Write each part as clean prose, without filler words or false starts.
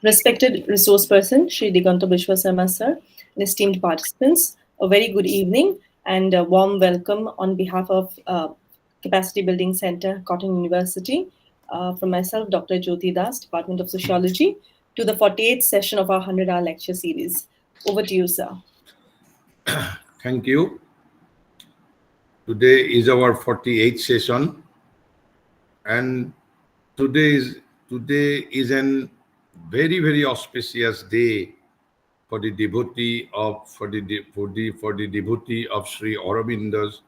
Respected resource person, Shri Diganta Bishwa Sarma sir, and esteemed participants, a very good evening and a warm welcome on behalf of Capacity Building Center, Cotton University, from myself, Dr. Jyoti Das, Department of Sociology, to the 48th session of our 100-hour lecture series. Over to you, sir. Thank you. Today is our 48th session, and today is an very auspicious day for the devotee of Sri Aurobindo's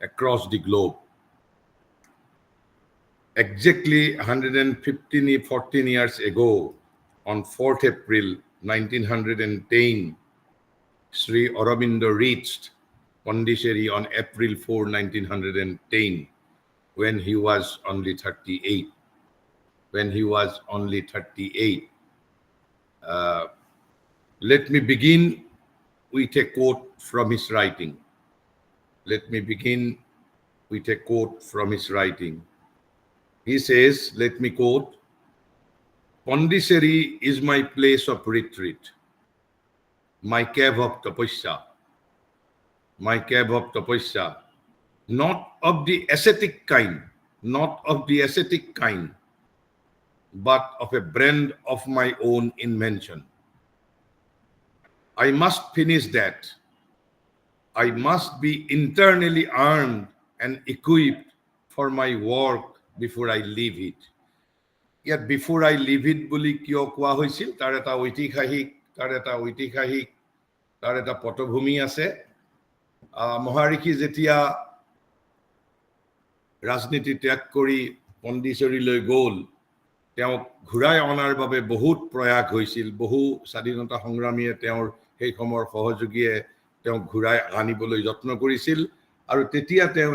across the globe. Exactly 14 years ago, on 4th April 1910, Sri Aurobindo reached Pondicherry on April 4, 1910, when he was only 38. Let me begin with a quote from his writing. He says, let me quote, "Pondicherry is my place of retreat, my cave of tapasya, not of the ascetic kind, but of a brand of my own invention. I must finish that. I must be internally armed and equipped for my work before I leave it." Yet before I leave it বুলি কিয় কোৱা হৈছিল, তাৰ এটা পটভূমি আছে। মহাৰিষি যেতিয়া ৰাজনীতি ত্যাগ কৰি পণ্ডিচেৰীলৈ গ'ল, তেওঁক ঘূৰাই অনাৰ বাবে বহুত প্ৰয়াস হৈছিল। বহু স্বাধীনতা সংগ্ৰামীয়ে তেওঁৰ সেই সময়ৰ সহযোগীয়ে তেওঁক ঘূৰাই আনিবলৈ যত্ন কৰিছিল, আৰু তেতিয়া তেওঁ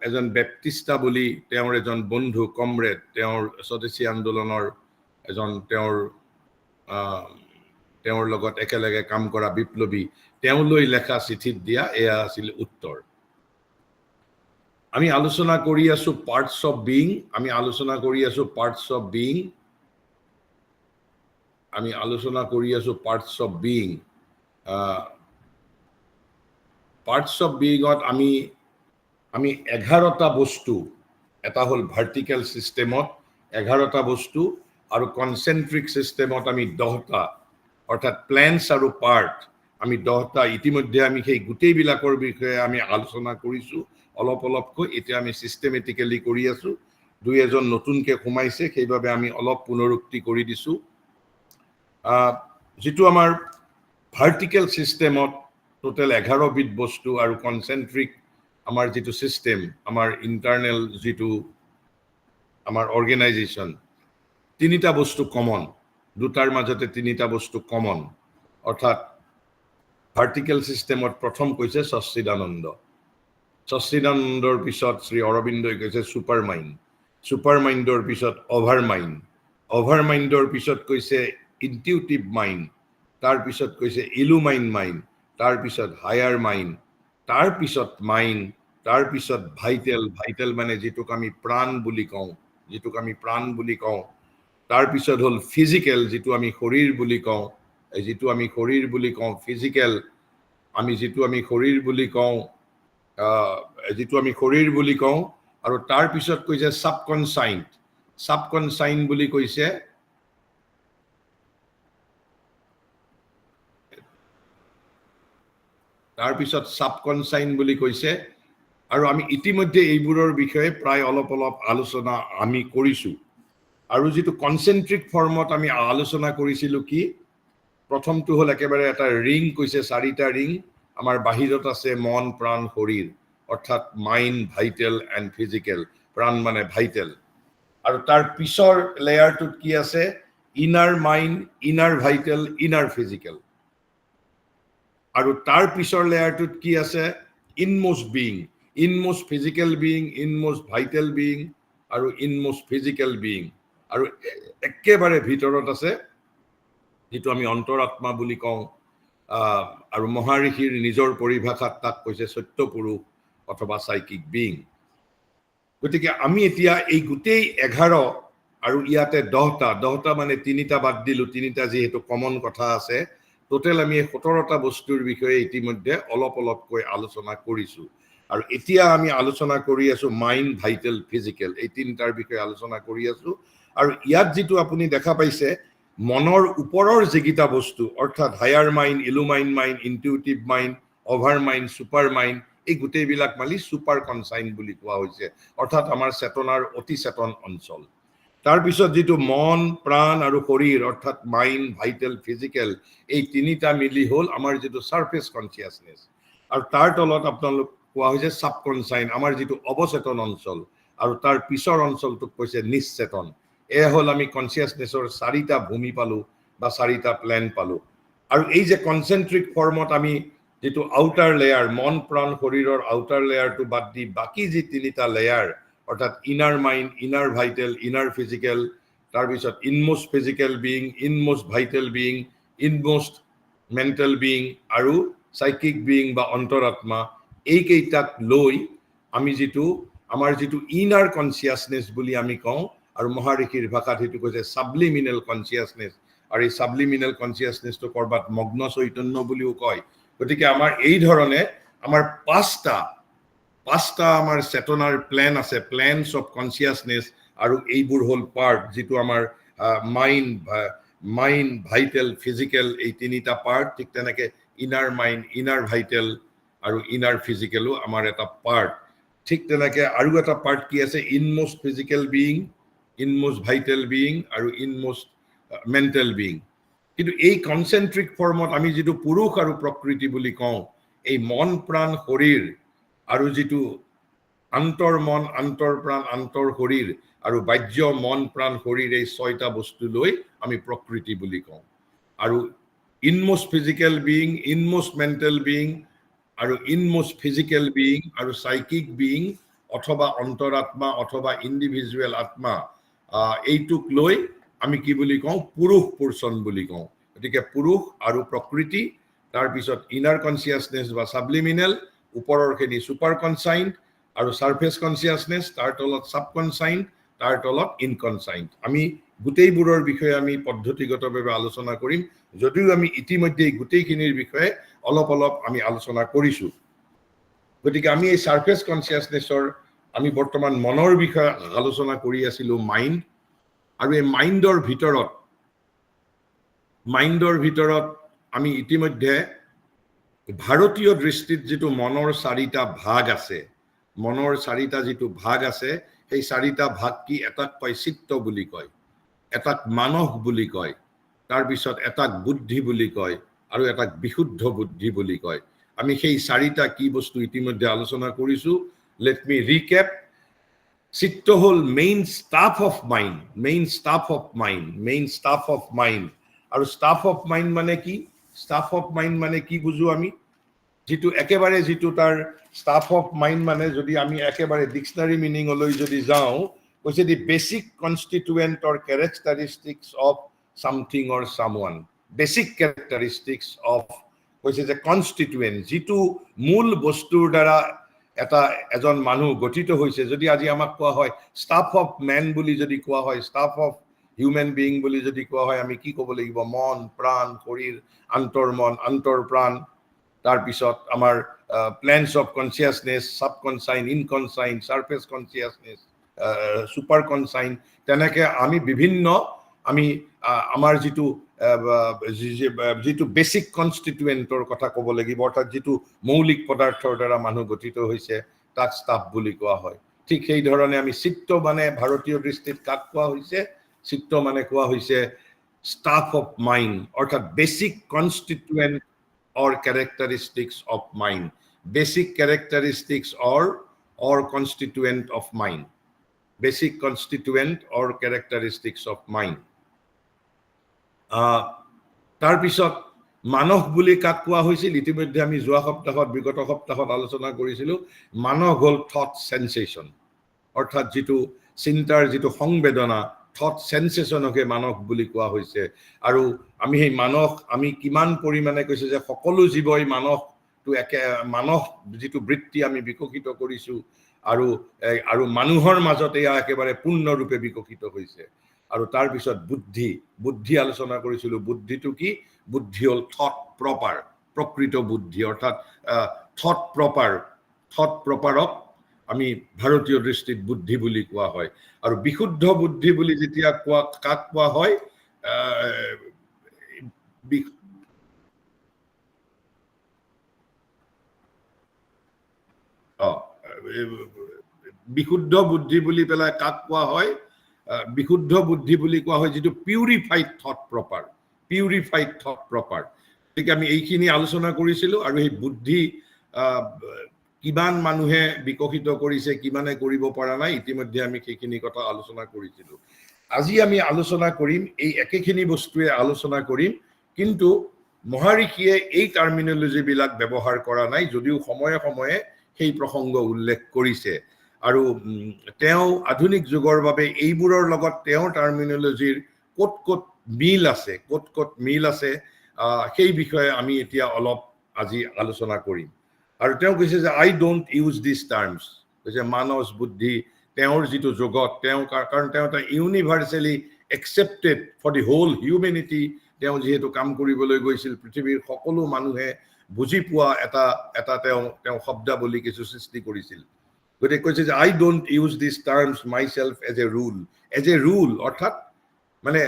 এজন বেপ্টিষ্টা বুলি তেওঁৰ এজন বন্ধু কমৰেড, তেওঁৰ স্বদেশী আন্দোলনৰ এজন তেওঁৰ লগত একেলগে কাম কৰা বিপ্লৱী, তেওঁলৈ লেখা চিঠিত দিয়া এয়া আছিল উত্তৰ। আমি আলোচনা কৰি আছো parts of being. Parts of বিইঙত আমি 11টা বস্তু, এটা হ'ল ভাৰ্টিকেল চিষ্টেমত 11টা বস্তু, আৰু কনচেন্ট্ৰিক চিষ্টেমত আমি 10টা, অৰ্থাৎ প্লেনছ আৰু পাৰ্ট আমি 10টা। ইতিমধ্যে আমি সেই গোটেইবিলাকৰ বিষয়ে আমি আলোচনা কৰিছো অলপকৈ। এতিয়া আমি চিষ্টেমেটিকেলি কৰি আছো। দুই এজন নতুনকে সোমাইছে, সেইবাবে আমি অলপ পুনৰুক্তি কৰি দিছো। যিটো আমাৰ ভাৰ্টিকেল চিষ্টেমত টোটেল 11বিধ বস্তু, আৰু কনচেন্ট্ৰিক আমাৰ যিটো চিষ্টেম, আমাৰ ইণ্টাৰনেল যিটো আমাৰ অৰ্গেনাইজেশ্যন, 3টা বস্তু কমন, দুটাৰ মাজতে 3টা বস্তু কমন। অৰ্থাৎ ভাৰ্টিকেল চিষ্টেমত প্ৰথম কৈছে সচ্চিদানন্দৰ পিছত শ্ৰী অৰবিন্দই কৈছে ছুপাৰ মাইণ্ডৰ পিছত অভাৰ মাইণ্ডৰ পিছত কৈছে ইনটিউটিভ মাইণ্ড, তাৰ পিছত কৈছে ইলুমাইন মাইণ্ড, তাৰ পিছত হায়াৰ মাইণ্ড, তাৰ পিছত মাইণ্ড, তাৰ পিছত ভাইটেল মানে যিটোক আমি প্ৰাণ বুলি কওঁ, তাৰ পিছত হ'ল ফিজিকেল, যিটো আমি শৰীৰ বুলি কওঁ, ফিজিকেল, যিটো আমি শৰীৰ বুলি কওঁ, আৰু তাৰ পিছত কৈছে ছাবকনচাইন বুলি কৈছে। আৰু আমি ইতিমধ্যে এইবোৰৰ বিষয়ে প্ৰায় অলপ আলোচনা আমি কৰিছো। আৰু যিটো কনচেন্ট্ৰিক ফৰ্মত আমি আলোচনা কৰিছিলো কি, প্ৰথমটো হ'ল একেবাৰে এটা ৰিং কৈছে, 4টা ৰিং। আমাৰ বাহিৰত আছে মন, প্ৰাণ, শৰীৰ, অৰ্থাৎ মাইণ্ড, ভাইটেল এণ্ড ফিজিকেল। প্ৰাণ মানে ভাইটেল। আৰু তাৰ পিছৰ লেয়াৰটোত কি আছে, inner mind, inner vital, inner physical. আৰু তাৰ পিছৰ লেয়াৰটোত কি আছে, inmost being, inmost physical being, inmost vital being, আৰু ইনমোষ্ট ফিজিকেল বিইং। আৰু একেবাৰে ভিতৰত আছে যিটো আমি অন্তৰাত্মা বুলি কওঁ, আৰু মহাৰিষিৰ নিজৰ পৰিভাষাত তাক কৈছে সত্য পুৰুষ অথবা সাইকিক বিইং। গতিকে আমি এতিয়া এই গোটেই 11 আৰু ইয়াতে 10টা মানে 3টা বাদ দিলো 3টা যেহেতু কমন কথা আছে টোটাল আমি 17টা বস্তুৰ বিষয়ে ইতিমধ্যে অলপকৈ আলোচনা কৰিছো আৰু এতিয়া আমি আলোচনা কৰি আছো মাইন্ড ভাইটেল ফিজিক্যাল এই 3টাৰ বিষয়ে আলোচনা কৰি আছো আৰু ইয়াত যেটো আপুনি দেখা পাইছে মনৰ ওপৰৰ যেগিটা বস্তু অৰ্থাৎ higher mind illumined mind intuitive mind over mind super mind এই গুটেইবিলাক মালি সুপাৰ কনসাইন বুলি কোৱা হৈছে অৰ্থাৎ আমাৰ চেতনাৰ অতি চেতন অঞ্চল তাৰ পিছত যেটো মন প্ৰাণ আৰু শৰীৰ অৰ্থাৎ মাইন্ড ভাইটেল ফিজিক্যাল এই 3টা মিলি হল আমাৰ যেটো সাৰফেস কনসিয়াসনেস আৰু তাৰ তলত আপোনালোক কোৱা হৈছে সাবকনসাইন আমাৰ যেটো অবচেতন অঞ্চল আৰু তাৰ পিছৰ অঞ্চলটোক কৈছে নিশ্চেতন এ হল আমি কনসিয়াসনেসৰ 4টা ভূমি পালো বা 4টা প্ল্যান পালো আৰু এই যে কনসেন্ট্ৰিক ফৰ্মত আমি যেটো আউটাৰ লেয়াৰ মন প্ৰাণ শৰীৰৰ আউটাৰ লেয়াৰটো বাদ দি বাকি যে 3টা লেয়াৰ অৰ্থাৎ inner mind inner vital inner physical তাৰ পিছত inmost physical being inmost vital being inmost mental being আৰু সাইকিক বিং বা অন্তৰাত্মা এই কেইটাক লৈ আমি যেটো আমাৰ যেটো ইনাৰ কনসিয়াসনেস বুলি আমি কওঁ আৰু মহাৰিষিৰ ভাষাত হেতু কৈছে সাবলিমিনাল কনসিয়াসনেস আৰু এই সাবলিমিনাল কনসিয়াসনেসটো কৰবাত মগ্ন চৈতন্য বুলিও কয় গতিকে আমাৰ এই ধৰণে আমাৰ 5টা আমাৰ চেতনাৰ প্ল্যান আছে প্ল্যানস অফ কনসিয়াসনেস আৰু এইবোৰ হল পাৰ্ট যেটো আমাৰ মাইন্ড ভাইটেল ফিজিক্যাল এই 3টা পাৰ্ট ঠিক তেনেকে ইনাৰ মাইন্ড ইনাৰ ভাইটেল আৰু ইনাৰ ফিজিক্যালও আমাৰ এটা পাৰ্ট ঠিক তেনেকে আৰু এটা পাৰ্ট কি আছে ইনমোস্ট physical being inmost vital being আৰু ইনমোস্ট মেন্টাল বিং কিন্তু এই কনসেন্ট্ৰিক ফৰ্মত আমি যেটো পুৰুষ আৰু প্ৰকৃতি বুলি কওঁ এই মন প্ৰাণ শৰীৰ আৰু যেটো আন্তৰ মন আন্তৰ প্ৰাণ আন্তৰ শৰীৰ আৰু বাহ্য মন প্ৰাণ শৰীৰ এই 6টা বস্তু লৈ আমি প্ৰকৃতি বুলি কওঁ আৰু ইনমোস্ট physical being inmost mental being আৰু ইনমোস্ট ফিজিক্যাল বিং আৰু সাইকিক বিং অথবা অন্তৰাত্মা অথবা ইন্ডিভিজুৱেল আত্মা এইটোক লৈ আমি কি বুলি কওঁ পুৰুষ পোৰ্চন বুলি কওঁ গতিকে পুৰুষ আৰু প্ৰকৃতি তাৰ পিছত ইনাৰ কনসিয়াসনেস বা সাবলিমিনাল উপৰৰখিনি সুপাৰ কনসাইন আৰু সাৰফেস কনসিয়াসনেস তাৰ তলত সাবকনসাইন তাৰ তলত ইনকনসাইন আমি গুটেইবোৰৰ বিষয়ে আমি পদ্ধতিগতভাৱে আলোচনা কৰিম যদিও আমি ইতিমধ্যে গুটেইখিনিৰ বিষয়ে অলপ আমি আলোচনা কৰিছো গতিকে আমি এই সাৰফেস কনসিয়াসনেসৰ আমি বৰ্তমান মনৰ বিষয়ে আলোচনা কৰি আছিলো মাইন্ড আৰু এই মাইন্ডৰ ভিতৰত আমি ইতিমধ্যে ভাৰতীয় দৃষ্টিত যেটো মনৰ 4টা ভাগ আছে মনৰ 4টা যেটো ভাগ আছে সেই 4টা ভাগ কি এটাক কয় চিত্ত বুলি কয় এটাক মানস বুলি কয় তাৰ পিছত এটাক বুদ্ধি বুলি কয় আৰু এটাক বিশুদ্ধ বুদ্ধি বুলি কয় আমি সেই 4টা কি বস্তু ইতিমধ্যে আলোচনা কৰিছো লেট মি ৰিকেপ চিত্ত হল মেইন স্টাফ অফ মাইন্ড আৰু স্টাফ অফ মাইন্ড মানে কি বুজো আমি যেটো একেবাৰে যেটো তাৰ স্টাফ অফ মাইন্ড মানে যদি আমি একেবাৰে ডিকশনাৰী মিনিং লৈ যদি যাও কৈছে দি basic constituent or characteristics of something or someone basic characteristics of কৈছে যে কনস্টিটুয়েন্ট যেটো মূল বস্তুৰ দ্বাৰা এটা এজন মানুহ গঠিত হৈছে যদি আজি আমাক কোৱা হয় স্টাফ অফ ম্যান বুলি যদি কোৱা হয় স্টাফ অফ হিউম্যান বিং বুলি যদি কোৱা হয় আমি কি ক'ব লাগিব মন প্ৰাণ শৰীৰ আন্তৰ মন আন্তৰ প্ৰাণ তাৰ পিছত আমাৰ planes of consciousness subconscient inconscient surface consciousness superconscient তেনেকে আমি বিভিন্ন আমি আমাৰ যেটো বেসিক কনস্টিটুয়েন্টৰ কথা ক'ব লাগিব অৰ্থাৎ যেটো মৌলিক পদাৰ্থৰ দ্বাৰা মানুহ গঠিত হৈছে তাক স্টাফ বুলি কোৱা হয় ঠিক সেই ধৰণে আমি চিত্ত মানে ভাৰতীয় দৃষ্টিত কাক কোৱা হৈছে চিত্ত মানে কোৱা হৈছে স্টাফ অফ মাইন্ড অৰ্থাৎ basic constituent or characteristics of mind basic characteristics or constituent of mind basic constituent or characteristics of mind tar pisot মানস বুলি কাক কোৱা হৈছিল ইতিমধ্যে আমি যোৱা সপ্তাহত বিগত সপ্তাহত আলোচনা কৰিছিলো মানস হল থট সেন্সেশন অৰ্থাৎ যেটো চিন্তাৰ যেটো সংবেদনা থট সেন্সেশনকে মানস বুলি কোৱা হৈছে আৰু আমি সেই মানস আমি কিমান পৰিমাণে কৈছে যে সকলো জীৱই মানসটো মানস যেটো বৃত্তি আমি বিকশিত কৰিছো আৰু মানুহৰ মাজতে একেবাৰে পূৰ্ণ ৰূপে বিকশিত হৈছে আৰু তাৰ পিছত বুদ্ধি আলোচনা কৰিছিলোঁ বুদ্ধিটো কি বুদ্ধি হ'ল থট প্ৰপাৰ প্ৰকৃত বুদ্ধি অৰ্থাৎ থট প্ৰপাৰক আমি ভাৰতীয় দৃষ্টিত বুদ্ধি বুলি কোৱা হয় আৰু বিশুদ্ধ বুদ্ধি বুলি যেতিয়া কাক কোৱা হয় বিশুদ্ধ বুদ্ধি বুলি পেলাই কাক কোৱা হয় বিশুদ্ধ বুদ্ধি বুলি কোৱা হয় যেটো পিউৰিফাইড থট প্ৰপাৰ ঠিক আমি এইখিনি আলোচনা কৰিছিলোঁ আৰু এই বুদ্ধি কিমান মানুহে বিকশিত কৰিছে কিমানে কৰিব পৰা নাই ইতিমধ্যে আমি সেইখিনি কথা আলোচনা কৰিছিলোঁ আজি আমি আলোচনা কৰিম এই একেখিনি বস্তুৱে আলোচনা কৰিম কিন্তু মহাৰিষিয়ে এই টাৰ্মিনোলজি বিলাক ব্যৱহাৰ কৰা নাই যদিও সময়ে সময়ে সেই প্ৰসংগ উল্লেখ কৰিছে আৰু তেওঁ আধুনিক যুগৰ বাবে এইবোৰৰ লগত তেওঁৰ টাৰ্মিনোলজিৰ ক'ত মিল আছে সেই বিষয়ে আমি এতিয়া অলপ আজি আলোচনা কৰিম আৰু তেওঁ কৈছে যে I don't use this terms কৈছে মানস বুদ্ধি তেওঁৰ যিটো জগত তেওঁ কাৰণ তেওঁ এটা universally accepted for the whole humanity তেওঁ যেহেতু কাম কৰিবলৈ গৈছিল পৃথিৱীৰ সকলো মানুহে বুজি পোৱা এটা তেওঁ শব্দাৱলী কিছু সৃষ্টি কৰিছিল গতিকে কৈছে যে I don't use this terms myself as a rule অৰ্থাৎ মানে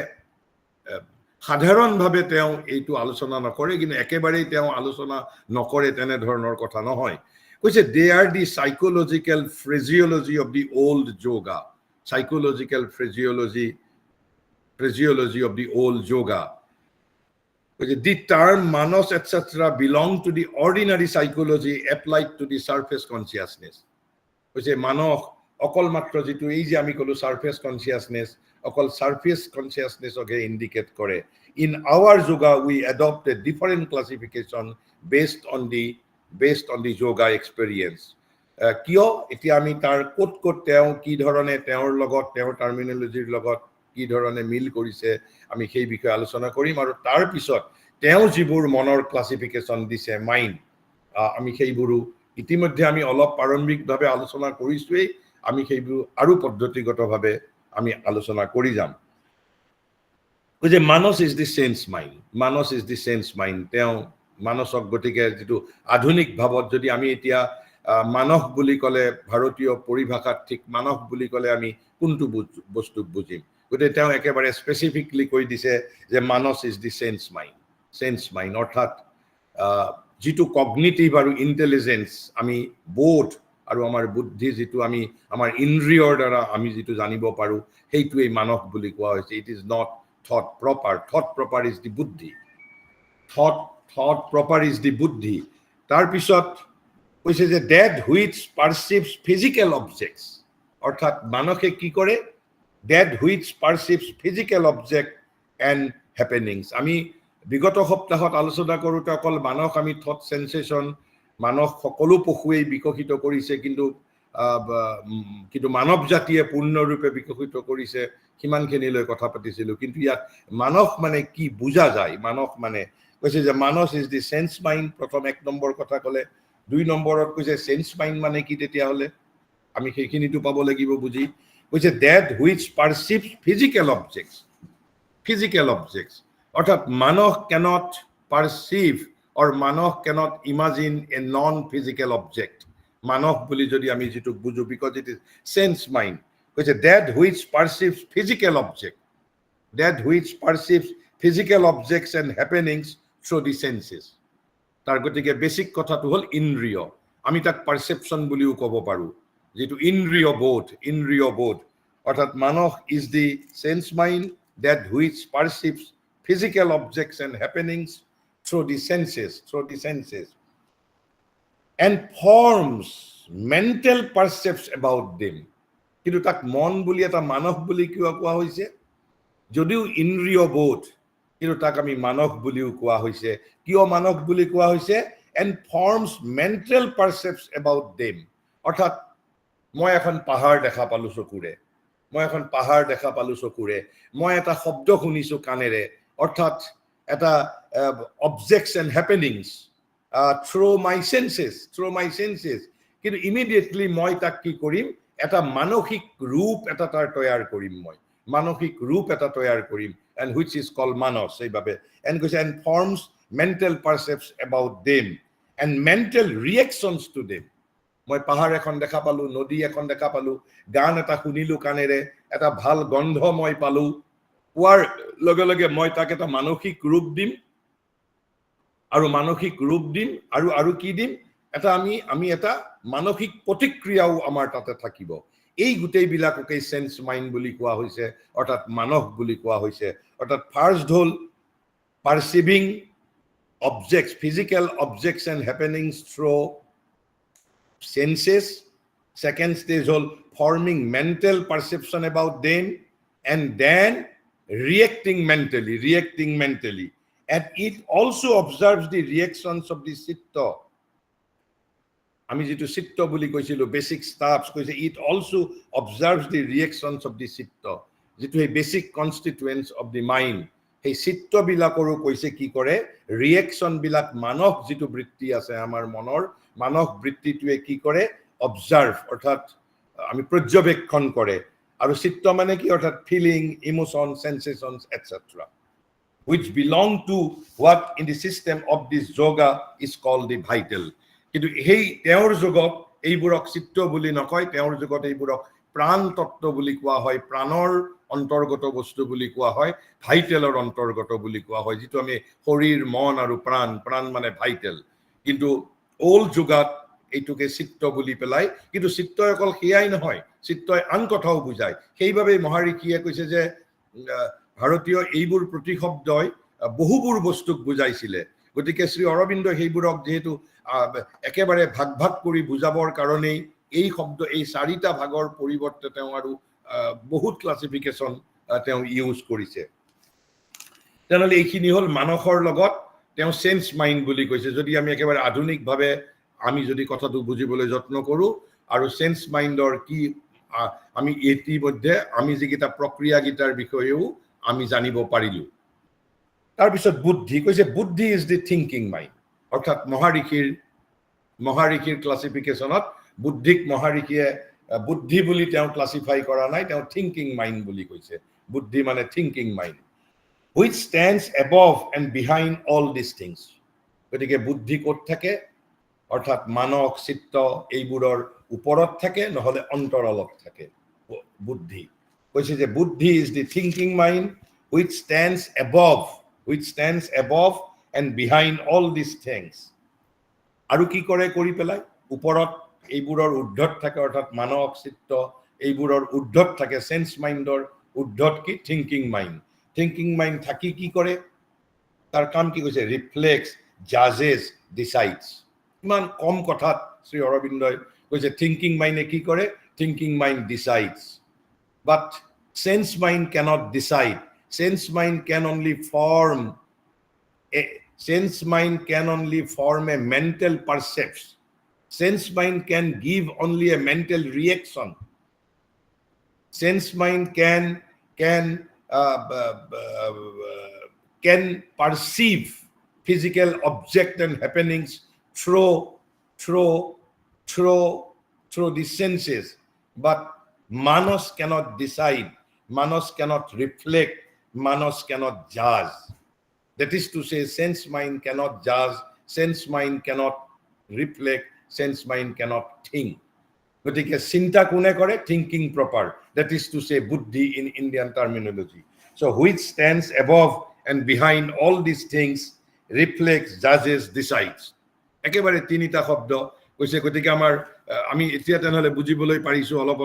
সাধাৰণভাৱে তেওঁ এইটো আলোচনা নকৰে কিন্তু একেবাৰেই তেওঁ আলোচনা নকৰে তেনে ধৰণৰ কথা নহয় কৈছে they are the psychological phraseology of the old yoga psychological phraseology of the old yoga the term manos etc belong to the ordinary psychology applied to the surface consciousness কৈছে মানস অকল মাত্ৰ যেটো এই যে আমি কলো সাৰফেস কনসিয়াসনেস অকল surface কনসিয়াসনেসকে indicate কৰে in our yoga we adopt a different classification based on the yoga experience কিয় এতিয়া আমি তাৰ ক'ত তেওঁ কি ধৰণে তেওঁৰ লগত তেওঁৰ টাৰ্মিনোলজিৰ লগত কি ধৰণে মিল কৰিছে আমি সেই বিষয়ে আলোচনা কৰিম আৰু তাৰ পিছত তেওঁ যিবোৰ মনৰ ক্লাসিফিকেশন দিছে মাইন্ড আমি সেইবোৰ ইতিমধ্যে আমি অলপ প্ৰাৰম্ভিকভাৱে আলোচনা কৰিছোৱেই আমি সেইবোৰ আৰু পদ্ধতিগতভাৱে আমি আলোচনা কৰি যাম যে মানস ইজ দি সেন্স মাইন্ড তেওঁ মানসক গতিকে যেটো আধুনিক ভাৱত যদি আমি এতিয়া মানস বুলি ক'লে ভাৰতীয় পৰিভাষাত ঠিক মানস বুলি ক'লে আমি কোনটো বস্তু বুজিম গতিকে তেওঁ একেবাৰে স্পেসিফিকলি কৈ দিছে যে মানস ইজ দি সেন্স মাইন্ড অৰ্থাৎ যেটো কগনিটিভ আৰু ইন্টেলিজেন্স আমি বোধ আৰু আমাৰ বুদ্ধি যেটো আমি আমাৰ ইন্দ্ৰিয়ৰ দ্বাৰা আমি যেটো জানিব পাৰো সেইটোই মানস বুলি কোৱা হৈছে it is not thought proper is the buddhi thought proper is the buddhi tar pisot কৈছে যে that which perceives physical objects অর্থাৎ মানসে কি করে that which perceives physical object and happenings আমি বিগত সপ্তাহত আলোচনা কৰোতে অকল মানস আমি thought sensation মানস সকলো পশুৱেই বিকশিত কৰিছে কিন্তু মানৱ জাতিয়ে পূৰ্ণৰূপে বিকশিত কৰিছে কিমানখিনিলৈ কথা পাতিছিলো কিন্তু ইয়াত মানস মানে কি বুজা যায় মানস মানে কৈছে যে মানস ইজ দি সেন্স মাইন্ড প্ৰথম এক নম্বৰ কথা কলে দুই নম্বৰত কৈছে সেন্স মাইন্ড মানে কি তেতিয়া হলে আমি সেইখিনিটো পাব লাগিব বুজি কৈছে that which perceives physical objects অৰ্থাৎ মানস cannot perceive or Manas cannot imagine a non physical object মানস বুলি যদি আমি যেটো বুজো because it is sense mind which that which perceives physical objects and happenings through the senses তাৰ গতিকে basic কথাটো হল ইন্দ্ৰিয় আমি তাক পাৰসেপশন বুলিও ক'ব পাৰো যেটো ইন্দ্ৰিয় বোধ অৰ্থাৎ মানস is the sense mind that which perceives physical objects and happenings through the senses and forms mental percepts about them কিন্তু তাক মন বুলি এটা মানস বুলি কিয় কোৱা হৈছে যদিও ইন্দ্ৰিয় বোধ কিন্তু তাক আমি মানস বুলিও কোৱা হৈছে কিয় মানস বুলি কোৱা হৈছে and forms mental percepts about them অৰ্থাৎ মই এখন পাহাৰ দেখা পালো চকুৰে মই এটা শব্দ শুনিছো কানেৰে অৰ্থাৎ এটা objects and happenings through my senses কিন্তু immediately মই তাক কি কৰিম এটা মানসিক ৰূপ এটা তাৰ তৈয়াৰ কৰিম মানসিক ৰূপ এটা তৈয়াৰ কৰিম and which is called manos এইভাবে and কৈছে and forms mental percepts about them and mental reactions to them মই পাহাৰ এখন দেখা পালো নদী এখন দেখা পালো গান এটা শুনিলো কানেৰে এটা ভাল গন্ধ মই পালো পোৱাৰ লগে লগে মই তাক এটা মানসিক ৰূপ দিম আৰু মানসিক ৰূপ দিম আৰু কি দিম এটা আমি এটা মানসিক প্ৰতিক্ৰিয়াও আমাৰ তাতে থাকিব এই গুটেই বিলাককে সেন্স মাইন্ড বুলি কোৱা হৈছে অৰ্থাৎ মানস বুলি কোৱা হৈছে অৰ্থাৎ first hall পাৰসিভিং objects physical objects and happenings through senses second stage hol forming mental perception about them and then reacting mentally and it also observes the reactions of the citta ami jitu citta boli koisilu basic stuffs koise it also observes the reactions of the citta jitu ei basic constituents of the mind এই চিত্ত বিলাকৰো কৈছে কি কৰে ৰিএকশন বিলাক মানস যেটো বৃত্তি আছে আমাৰ মনৰ মানস বৃত্তিটোৱে কি কৰে অবজাৰ্ভ অৰ্থাৎ আমি পৰ্যবেক্ষণ কৰে আৰু চিত্ত মানে কি অৰ্থাৎ feeling emotion sensations etcetera which belong to what in the system of this yoga is called the vital কিন্তু এই তেওঁৰ জগত এইবোৰক চিত্ত বুলি নকয় তেওঁৰ জগত এইবোৰক প্ৰাণ তত্ত্ব বুলি কোৱা হয় প্ৰাণৰ অন্তৰ্গত বস্তু বুলি কোৱা হয় ভাইটেলৰ অন্তৰ্গত বুলি কোৱা হয় যেটো আমি শৰীৰ মন আৰু প্ৰাণ মানে ভাইটেল কিন্তু অল যোগাত এইটোকে চিত্ত বুলি পেলাই কিন্তু চিত্ত অকল হিয়াই নহয় চিত্তই আন কথাও বুজায় সেইভাবে মহাৰিষিয়ে কৈছে যে ভাৰতীয় এইবোৰ প্ৰতিশব্দই বহুবোৰ বস্তুক বুজাইছিলে গতিকে শ্ৰী অৰবিন্দ সেইবোৰক যেহেতু একেবাৰে ভাগ কৰি বুজাবৰ কাৰণে এই শব্দ এই চাৰিটা ভাগৰ পৰিৱৰ্তে তেওঁ আৰু বহুত ক্লাসিফিকেশন তেওঁ ইউজ কৰিছে তেনেহলে এইখিনি হল মানসৰ লগত তেওঁ সেন্স মাইন্ড বুলি কৈছে যদি আমি একেবাৰে আধুনিক ভাবে আমি যদি কথাটো বুজিবলৈ যত্ন কৰো আৰু সেন্স মাইন্ডৰ কি আমি ইতিমধ্যে আমি যিকিটা প্ৰক্ৰিয়া গীতাৰ বিষয়েও আমি জানিব পাৰিলো তাৰ পিছত বুদ্ধি কৈছে বুদ্ধি ইজ দি থিংকিং মাইন্ড অৰ্থাৎ মহাৰিষিৰ ক্লাসিফিকেশনত বুদ্ধিক মহাৰিষিয়ে বুদ্ধি বুলি তেওঁ ক্লাসিফাই কৰা নাই তেওঁ থিংকিং মাইন্ড বুলি কৈছে বুদ্ধি মানে thinking mind which stands above and behind all these things গতিকে বুদ্ধি ক'ত থাকে অৰ্থাৎ মানস চিত্ত এইবোৰৰ ওপৰত থাকে নহলে অন্তৰালত থাকে বুদ্ধি কৈছে যে বুদ্ধি is the thinking mind which stands above and behind all these things আৰু কি কৰে কৰি পেলাই ওপৰত এইবোৰৰ উদ্ধত থাকে অৰ্থাৎ মানস চিত্ত এইবোৰৰ উদ্ধত থাকে সেন্স মাইন্ডৰ উদ্ধত কি থিংকিং মাইন্ড থাকি কি কৰে তাৰ কাম কি কৈছে ৰিফ্লেক্স জাজেস ডিসাইডস ইমান কম কথাত শ্ৰী অৰবিন্দই কৈছে থিংকিং মাইন্ডে কি কৰে thinking mind decides but sense mind cannot decide sense mind can only form a mental perception sense mind can give only a mental reaction sense mind can perceive physical object and happenings through the senses but manas cannot decide manas cannot reflect manas cannot judge that is to say sense mind cannot judge sense mind cannot reflect sense mind cannot think গতিকে চিন্তা কোনে কৰে thinking proper that is to say buddhi in Indian terminology so which stands above and behind all these things reflects judges decides একেবাৰে তিনিটা শব্দ কৈছে গতিকে আমাৰ আমি এতিয়া তেনেহলে বুজিবলৈ পাৰিছো অলপ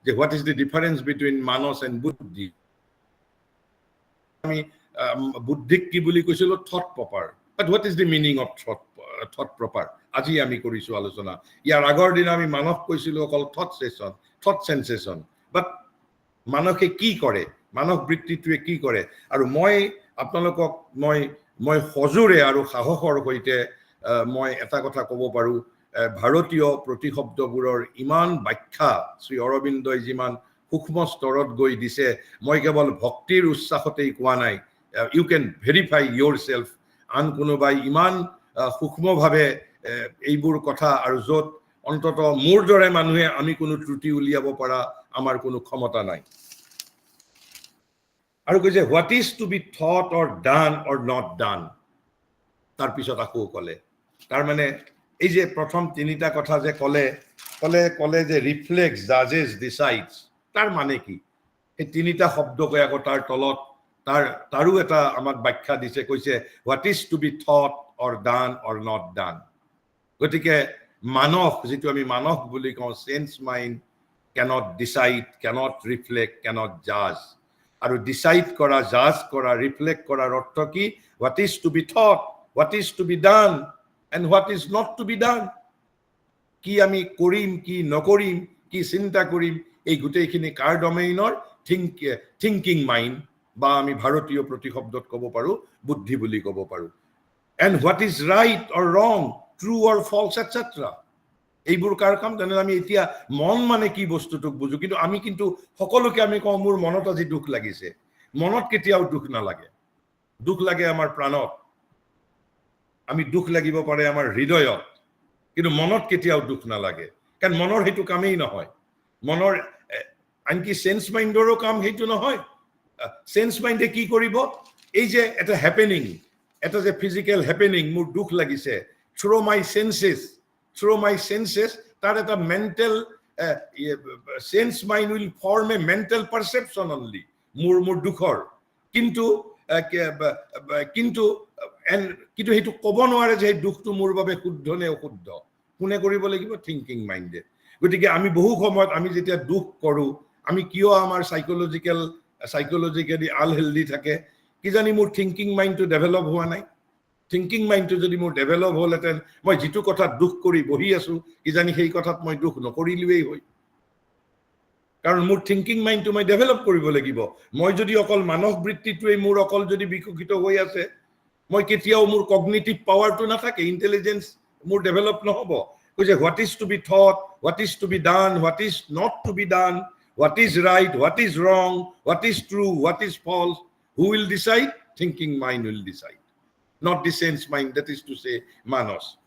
যে what is the difference between manas and buddhi আমি বুদ্ধিক কি বুলি কৈছিলো thought proper but what is the meaning of thought proper আজি আমি কৰিছো আলোচনা ইয়াৰ আগৰ দিন আমি মানস কৈছিলো অকল thought sensation but মানসে কি কৰে মানস বৃত্তিটোৱে কি কৰে আৰু মই আপোনালোকক মই হজুৰে আৰু সাহসৰ সৈতে মই এটা কথা ক'ব পাৰো ভাৰতীয় প্ৰতিশব্দবোৰৰ ইমান ব্যাখ্যা শ্ৰী অৰবিন্দই যিমান সূক্ষ্ম স্তৰত গৈ দিছে মই কেৱল ভক্তিৰ উচ্চাসতেই কোৱা নাই you can verify yourself আন কোনোবাই ইমান সূক্ষ্মভাৱে এইবোৰ কথা আৰু যত অন্তত মোৰ দৰে মানুহে আমি কোনো ত্ৰুটি উলিয়াব পৰা আমাৰ কোনো ক্ষমতা নাই আৰু কৈছে what is to be thought or done or not done তাৰপিছত আকৌ ক'লে তাৰমানে এই যে প্ৰথম তিনিটা কথা যে ক'লে যে ৰিফ্লেক্স জাজেছ ডিচাইডছ তাৰ মানে কি এই তিনিটা শব্দ কৈ আকৌ তাৰ তলত তাৰো এটা আমাক ব্যাখ্যা দিছে কৈছে what is to be thought or done or not done গতিকে মানস যিটো আমি মানস বুলি কওঁ sense mind cannot decide, cannot reflect, cannot judge. আৰু ডিসাইড কৰা জাজ কৰা ৰিফ্লেক্ট কৰাৰ অৰ্থ কি what is to be thought, what is to be done and what is not to be done. কি আমি কৰিম কি নকৰিম কি চিন্তা কৰিম এই গোটেইখিনি কাৰ ডমেইনৰ থিংকিং মাইন্ড বা আমি ভাৰতীয় প্ৰতিশব্দত ক'ব পাৰো বুদ্ধি বুলি ক'ব পাৰো and what is right or wrong, true or false etc. এইবোৰ কাৰ কাম তেনে আমি এতিয়া মন মানে কি বস্তুটোক বুজো কিন্তু আমি কিন্তু সকলোকে আমি কওঁ মোৰ মনত আজি দুখ লাগিছে মনত কেতিয়াও দুখ নালাগে দুখ লাগে আমাৰ প্ৰাণত আমি দুখ লাগিব পাৰে আমাৰ হৃদয়ত কিন্তু মনত কেতিয়াও দুখ নালাগে কাৰণ মনৰ হেতু কামেই নহয় মনৰ আনকি সেন্স মাইন্ডৰো কাম হেতু নহয় সেন্স মাইন্ডে কি কৰিব এই যে এটা হ্যাপেনিং এটা যে ফিজিক্যাল হ্যাপেনিং মোৰ দুখ লাগিছে through my senses that a mental sense mind will form a mental perception only more dukhor kintu hetu kobo noare je dukhtu mur babe shuddho ne oshuddho kune koribo lagibo thinking mind e gotike ami bohu somoyot ami jetia dukh koru ami kiyo amar psychologically unhealthy thake ki jani mur thinking mind to develop hua nai thinking মাইন্ডটো যদি মোৰ develop হ'লহেঁতেন মই যিটো কথাত দুখ কৰি বহি আছো কিজানি সেই কথাত মই দুখ নকৰিলোৱেই হয় কাৰণ মোৰ থিংকিং মাইন্ডটো মই ডেভেলপ কৰিব লাগিব মই যদি অকল মানস বৃত্তিটোৱে মোৰ অকল যদি বিকশিত হৈ আছে মই কেতিয়াও মোৰ কগনিটিভ পাৱাৰটো নাথাকে ইন্টেলিজেন্স মোৰ ডেভেলপ নহব কৈছে what is to be thought what is to be done what is not to be done what is right what is wrong what is true what is false who will decide thinking mind will decide not the sense mind, that is to say manos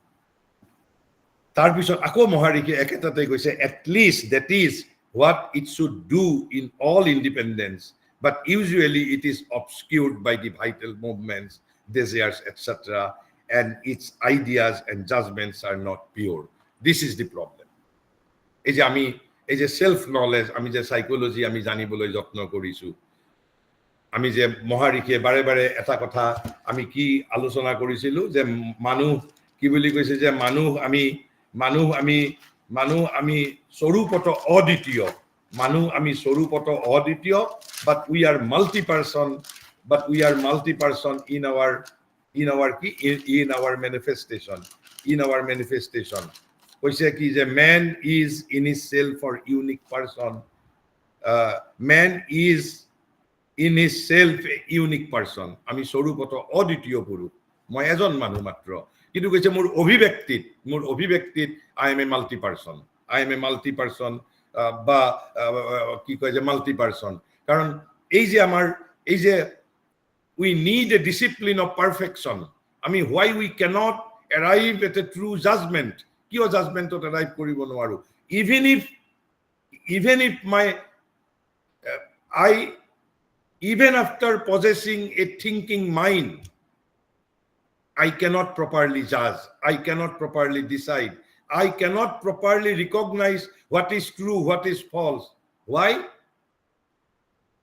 tarpisot ako moharike eketate goise at least that is what it should do in all independence but usually it is obscured by the vital movements desires etc and its ideas and judgments are not pure this is the problem ei je self knowledge ami je psychology ami janiboloi jotno korisu আমি যে মহাৰিকে বাৰে বাৰে এটা কথা আমি কি আলোচনা কৰিছিলো যে মানুহ কি বুলি কৈছে যে মানুহ আমি স্বৰূপত অদ্বিতীয় but we are multi person in our manifestation কৈছে কি যে man is in himself or unique person man is in his self a unique person আমি স্বরূপত অদ্বিতীয় পুরুষ মই এজন মানুহ মাত্ৰ কিন্তু কৈছে মোৰ অভিব্যক্তিত I am a multi person বা কি কয় যে মাল্টি পারসন কারণ এই যে we need a discipline of perfection আমি why we cannot arrive at a true judgment কিয় judgmentত arrive কৰিব নোৱাৰো even if my even after possessing a thinking mind, I cannot properly judge. I cannot properly decide. I cannot properly recognize what is true, what is false. Why?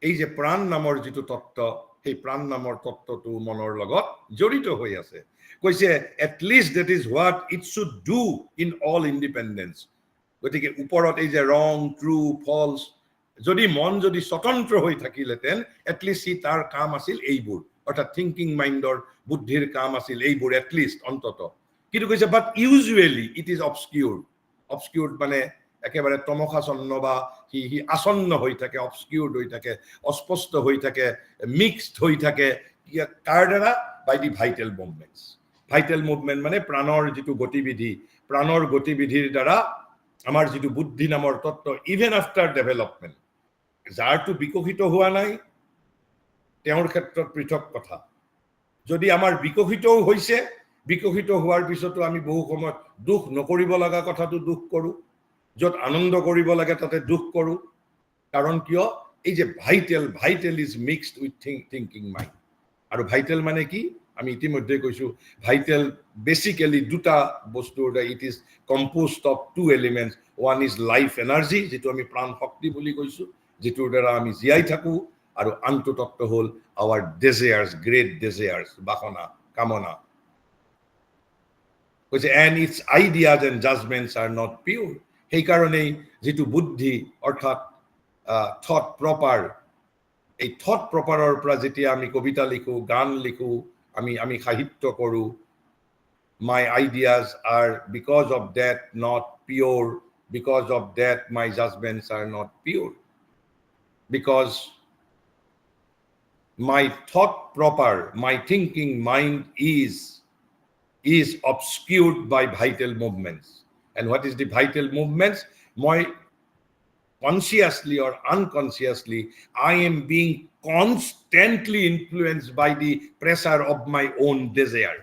এই যে প্ৰাণ নামৰ যিটো তত্ত্ব সেই প্ৰাণ নামৰ তত্ত্বটো মনৰ লগত জড়িত হৈ আছে কৈছে at least that is what it should do in all independence গতিকে ওপৰত এই যে wrong, true, false যদি মন যদি স্বতন্ত্ৰ হৈ থাকিলেতেন এটলিষ্ট সি তাৰ কাম আছিল এইবোৰ অৰ্থাৎ থিংকিং মাইন্ডৰ বুদ্ধিৰ কাম আছিল এইবোৰ এটলিষ্ট অন্তত কিন্তু কৈছে বাট ইউজুৱেলি ইট ইজ অবস্কিউৰ্ড মানে একেবাৰে তমখাছন্ন বা হি আসন্ন হৈ থাকে অবস্কিউৰ্ড হৈ থাকে অস্পষ্ট হৈ থাকে মিক্সড হৈ থাকে কাৰ দ্বাৰা বাই দি ভাইটেল মুভমেন্ট মানে প্ৰাণৰ যিটো গতিবিধি প্ৰাণৰ গতিবিধিৰ দ্বাৰা আমাৰ যিটো বুদ্ধি নামৰ তত্ত্ব ইভেন আফটাৰ ডেভেলপমেন্ট যাৰটো বিকশিত হোৱা নাই তেওঁৰ ক্ষেত্ৰত পৃথক কথা যদি আমাৰ বিকশিতও হৈছে বিকশিত হোৱাৰ পিছতো আমি বহু সময়ত দুখ নকৰিব লগা কথাটো দুখ কৰো যত আনন্দ কৰিব লাগে তাতে দুখ কৰো কাৰণ কিয় এই যে vital is mixed with thinking mind. আৰু ভাইটেল মানে কি আমি ইতিমধ্যে কৈছো, ভাইটেল বেসিক্যালি দুটা বস্তুৰ it is composed of two elements. One is life energy, যেটো আমি প্ৰাণ শক্তি বুলি কৈছো, যেটোৰ দ্বাৰা আমি জীয়াই থাকো, আৰু আনটো তত্ত্ব হ'ল আৱাৰ ডিজায়াৰ্স, গ্ৰেট ডিজায়াৰ্স, বাসনা, কামনা। কৈছে and its ideas and judgments are not pure. সেই কাৰণেই যেটো বুদ্ধি অৰ্থাৎ থট প্ৰপাৰ, এই থট প্ৰপাৰৰ পৰা যেতিয়া আমি কবিতা লিখো, গান লিখো, আমি সাহিত্য কৰো, my ideas are because of that not pure, because of that my judgments are not pure, because my thought proper, my thinking mind is obscured by vital movements. And what is the vital movements? My consciously or unconsciously, I am being constantly influenced by the pressure of my own desire.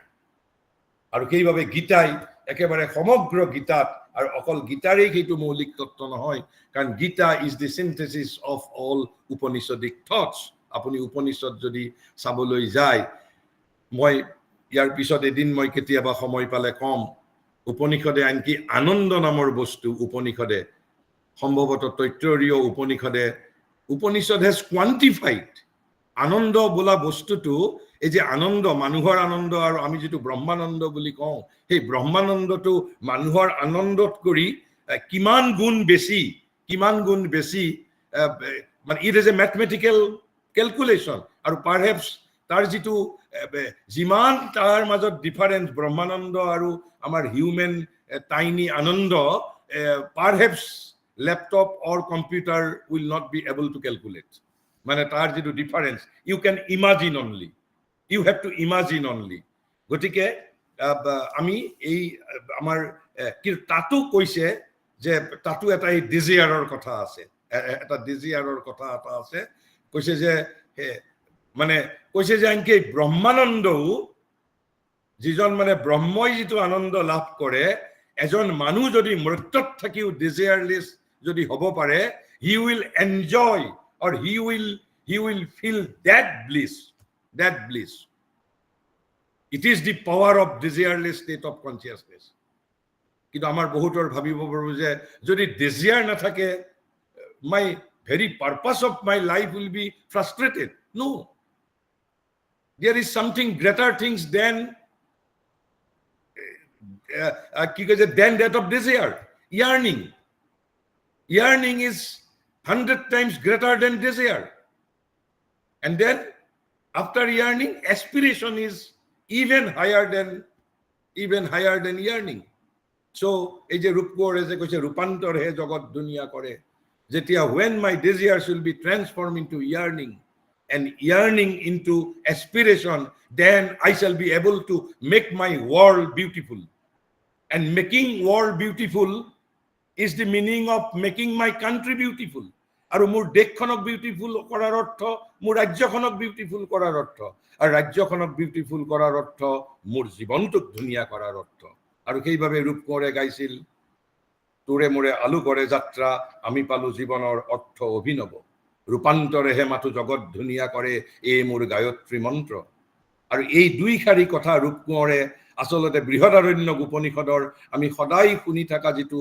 আৰু সেইভাবে গীতাই একেবাৰে সমগ্ৰ গীতাত, আৰু অকল গীতাৰেই সেইটো মৌলিক তত্ত্ব নহয়, কাৰণ Gita is the synthesis of all Upanishadic thoughts. আপুনি উপনিষদ যদি চাবলৈ যায়, মই ইয়াৰ পিছত এদিন মই কেতিয়াবা সময় পালে কম, উপনিষদে আনকি আনন্দ নামৰ বস্তু, উপনিষদে সম্ভৱত তৈত্তৰীয় উপনিষদ has quantified আনন্দ বোলা বস্তুটো, এই যে আনন্দ, মানুহৰ আনন্দ আৰু আমি যেটো ব্ৰহ্মানন্দ বুলি কওঁ, সেই ব্ৰহ্মানন্দটো মানুহৰ আনন্দত কৰি কিমান গুণ বেছি, মানে it is A mathematical calculation. আৰু পাৰহেপস তাৰ যেটো যিমান তাৰ মাজত ডিফাৰেন্স ব্ৰহ্মানন্দ আৰু আমাৰ হিউম্যান টাইনি আনন্দ, perhaps laptop or computer will not be able to calculate. মানে তাৰ যেটো difference, you can imagine only, you have to imagine only. গতিকে আমি এই আমাৰ কি তাতো কৈছে যে তাতো এটা এই ডিজায়াৰৰ কথা আছে, এটা ডিজায়াৰৰ কথা এটা আছে। কৈছে যে মানে কৈছে যে আনকি ব্ৰহ্মানন্দও, যিজন মানে ব্ৰহ্মই যেটো আনন্দ লাভ কৰে, এজন মানুহ যদি মৃত্যুত থাকিও ডিজায়াৰলেস যদি হ'ব পাৰে, he will enjoy or he will feel that bliss. It is the power of desireless state of consciousness. কিন্তু আমাৰ বহুতৰ ভাবিব পাৰো যে যদি desire না থাকে, my very purpose of my life will be frustrated. No, there is something greater things than that of desire. Yearning is 100 times greater than desire. And then after yearning, aspiration is even higher than yearning. So এই যে রূপকোড়ে যে কইছে রূপান্তর হে জগৎ দুনিয়া করে, যেতিয়া when my desires will be transformed into yearning and yearning into aspiration, then I shall be able to make my world beautiful. And making world beautiful is the meaning of making my country beautiful. আৰু মোৰ দেশখনক beautiful কৰাৰ অৰ্থ, মোৰ ৰাজ্যখনক beautiful কৰাৰ অৰ্থ, আৰু ৰাজ্যখনক বিউটিফুল কৰাৰ অৰ্থ মোৰ জীৱনটোক ধুনীয়া কৰাৰ অৰ্থ। আৰু সেইভাবে ৰূপকোঁৱৰে গাইছিল, তোৰে মোৰে আলু কৰে যাত্ৰা, আমি পালো জীৱনৰ অৰ্থ অভিনৱ, ৰূপান্তৰেহে মাথো জগত ধুনীয়া কৰে, এই মোৰ গায়ত্ৰী মন্ত্ৰ। আৰু এই দুই শাৰী কথা ৰূপকোঁৱৰে আচলতে বৃহদাৰণ্যক উপনিষদৰ আমি সদায় শুনি থকা যেটো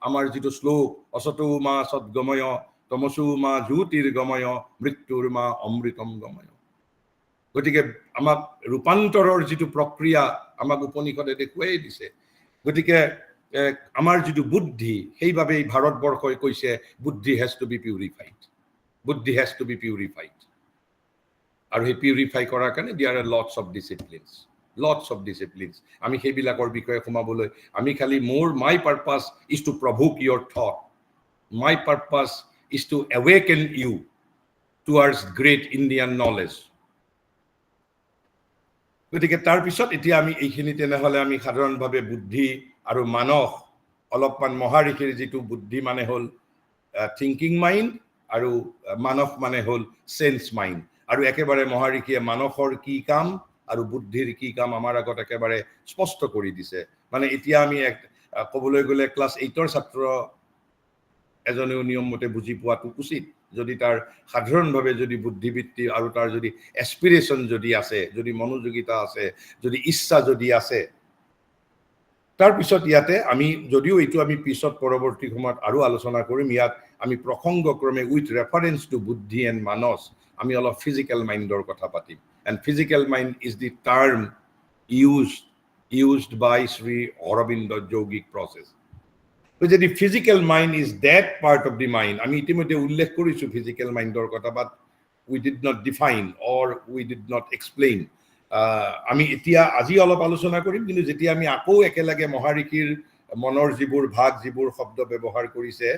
আমাৰ যেটো শ্লোক, অসতো মা সদ্গময়, তমসো মা জ্যোতিৰ্গময়, মৃত্যুৰ মা অমৃতম গময়। গতিকে আমাক ৰূপান্তৰৰ যেটো প্ৰক্ৰিয়া আমাক উপনিষদে দেখুৱাই দিছে। গতিকে আমাৰ যেটো বুদ্ধি, সেইভাবেই ভাৰতবৰ্ষই কৈছে বুদ্ধি হেজ টু বি পিউৰিফাইড, আৰু সেই পিউৰিফাই কৰাৰ কাৰণে there are lots of disciplines. আমি সেইবিলাকৰ বিষয়ে সোমাবলৈ, আমি খালি my purpose is to provoke your thought, my purpose is to awaken you towards great Indian knowledge. গতিকে তাৰ পিছত এতিয়া আমি এইখিনি তেনেহলে আমি সাধাৰণভাৱে বুদ্ধি আৰু মানস, অলপমান মহাৰিষিৰ যেটো বুদ্ধি মানে হ'ল থিংকিং মাইণ্ড, আৰু মানস মানে হ'ল সেন্স মাইণ্ড। আৰু একেবাৰে মহাৰিষিয়ে মানসৰ কি কাম আৰু বুদ্ধিৰ কি কাম আমাৰ আগত একেবাৰে স্পষ্ট কৰি দিছে। মানে এতিয়া আমি ক'বলৈ গ'লে ক্লাছ 8ৰ ছাত্ৰ এজনেও নিয়ম মতে বুজি পোৱাটো উচিত যদি তাৰ সাধাৰণভাৱে যদি বুদ্ধিবৃত্তি আৰু তাৰ যদি এস্পিৰেশ্যন যদি আছে, যদি মনোযোগিতা আছে, যদি ইচ্ছা যদি আছে, তাৰপিছত ইয়াতে আমি যদিও এইটো আমি পিছত পৰৱৰ্তী সময়ত আৰু আলোচনা কৰিম, ইয়াত আমি প্ৰসংগক্ৰমে উইথ ৰেফাৰেন্স টু বুদ্ধি এণ্ড মানস আমি অলপ ফিজিকেল মাইণ্ডৰ কথা পাতিম। And physical mind is the term used by Sri Aurobindo yogic process. So the physical mind is that part of the mind. আমি ইতিমধ্যে উল্লেখ কৰিছো physical mindৰ কথা, but we did not define or we did not explain. আমি এতিয়া আজি অলপ আলোচনা কৰিম, কিন্তু যেতিয়া আমি আকৌ একেলগে মহাৰিষিৰ মনৰ যিবোৰ ভাগ, যিবোৰ শব্দ ব্যৱহাৰ কৰিছে,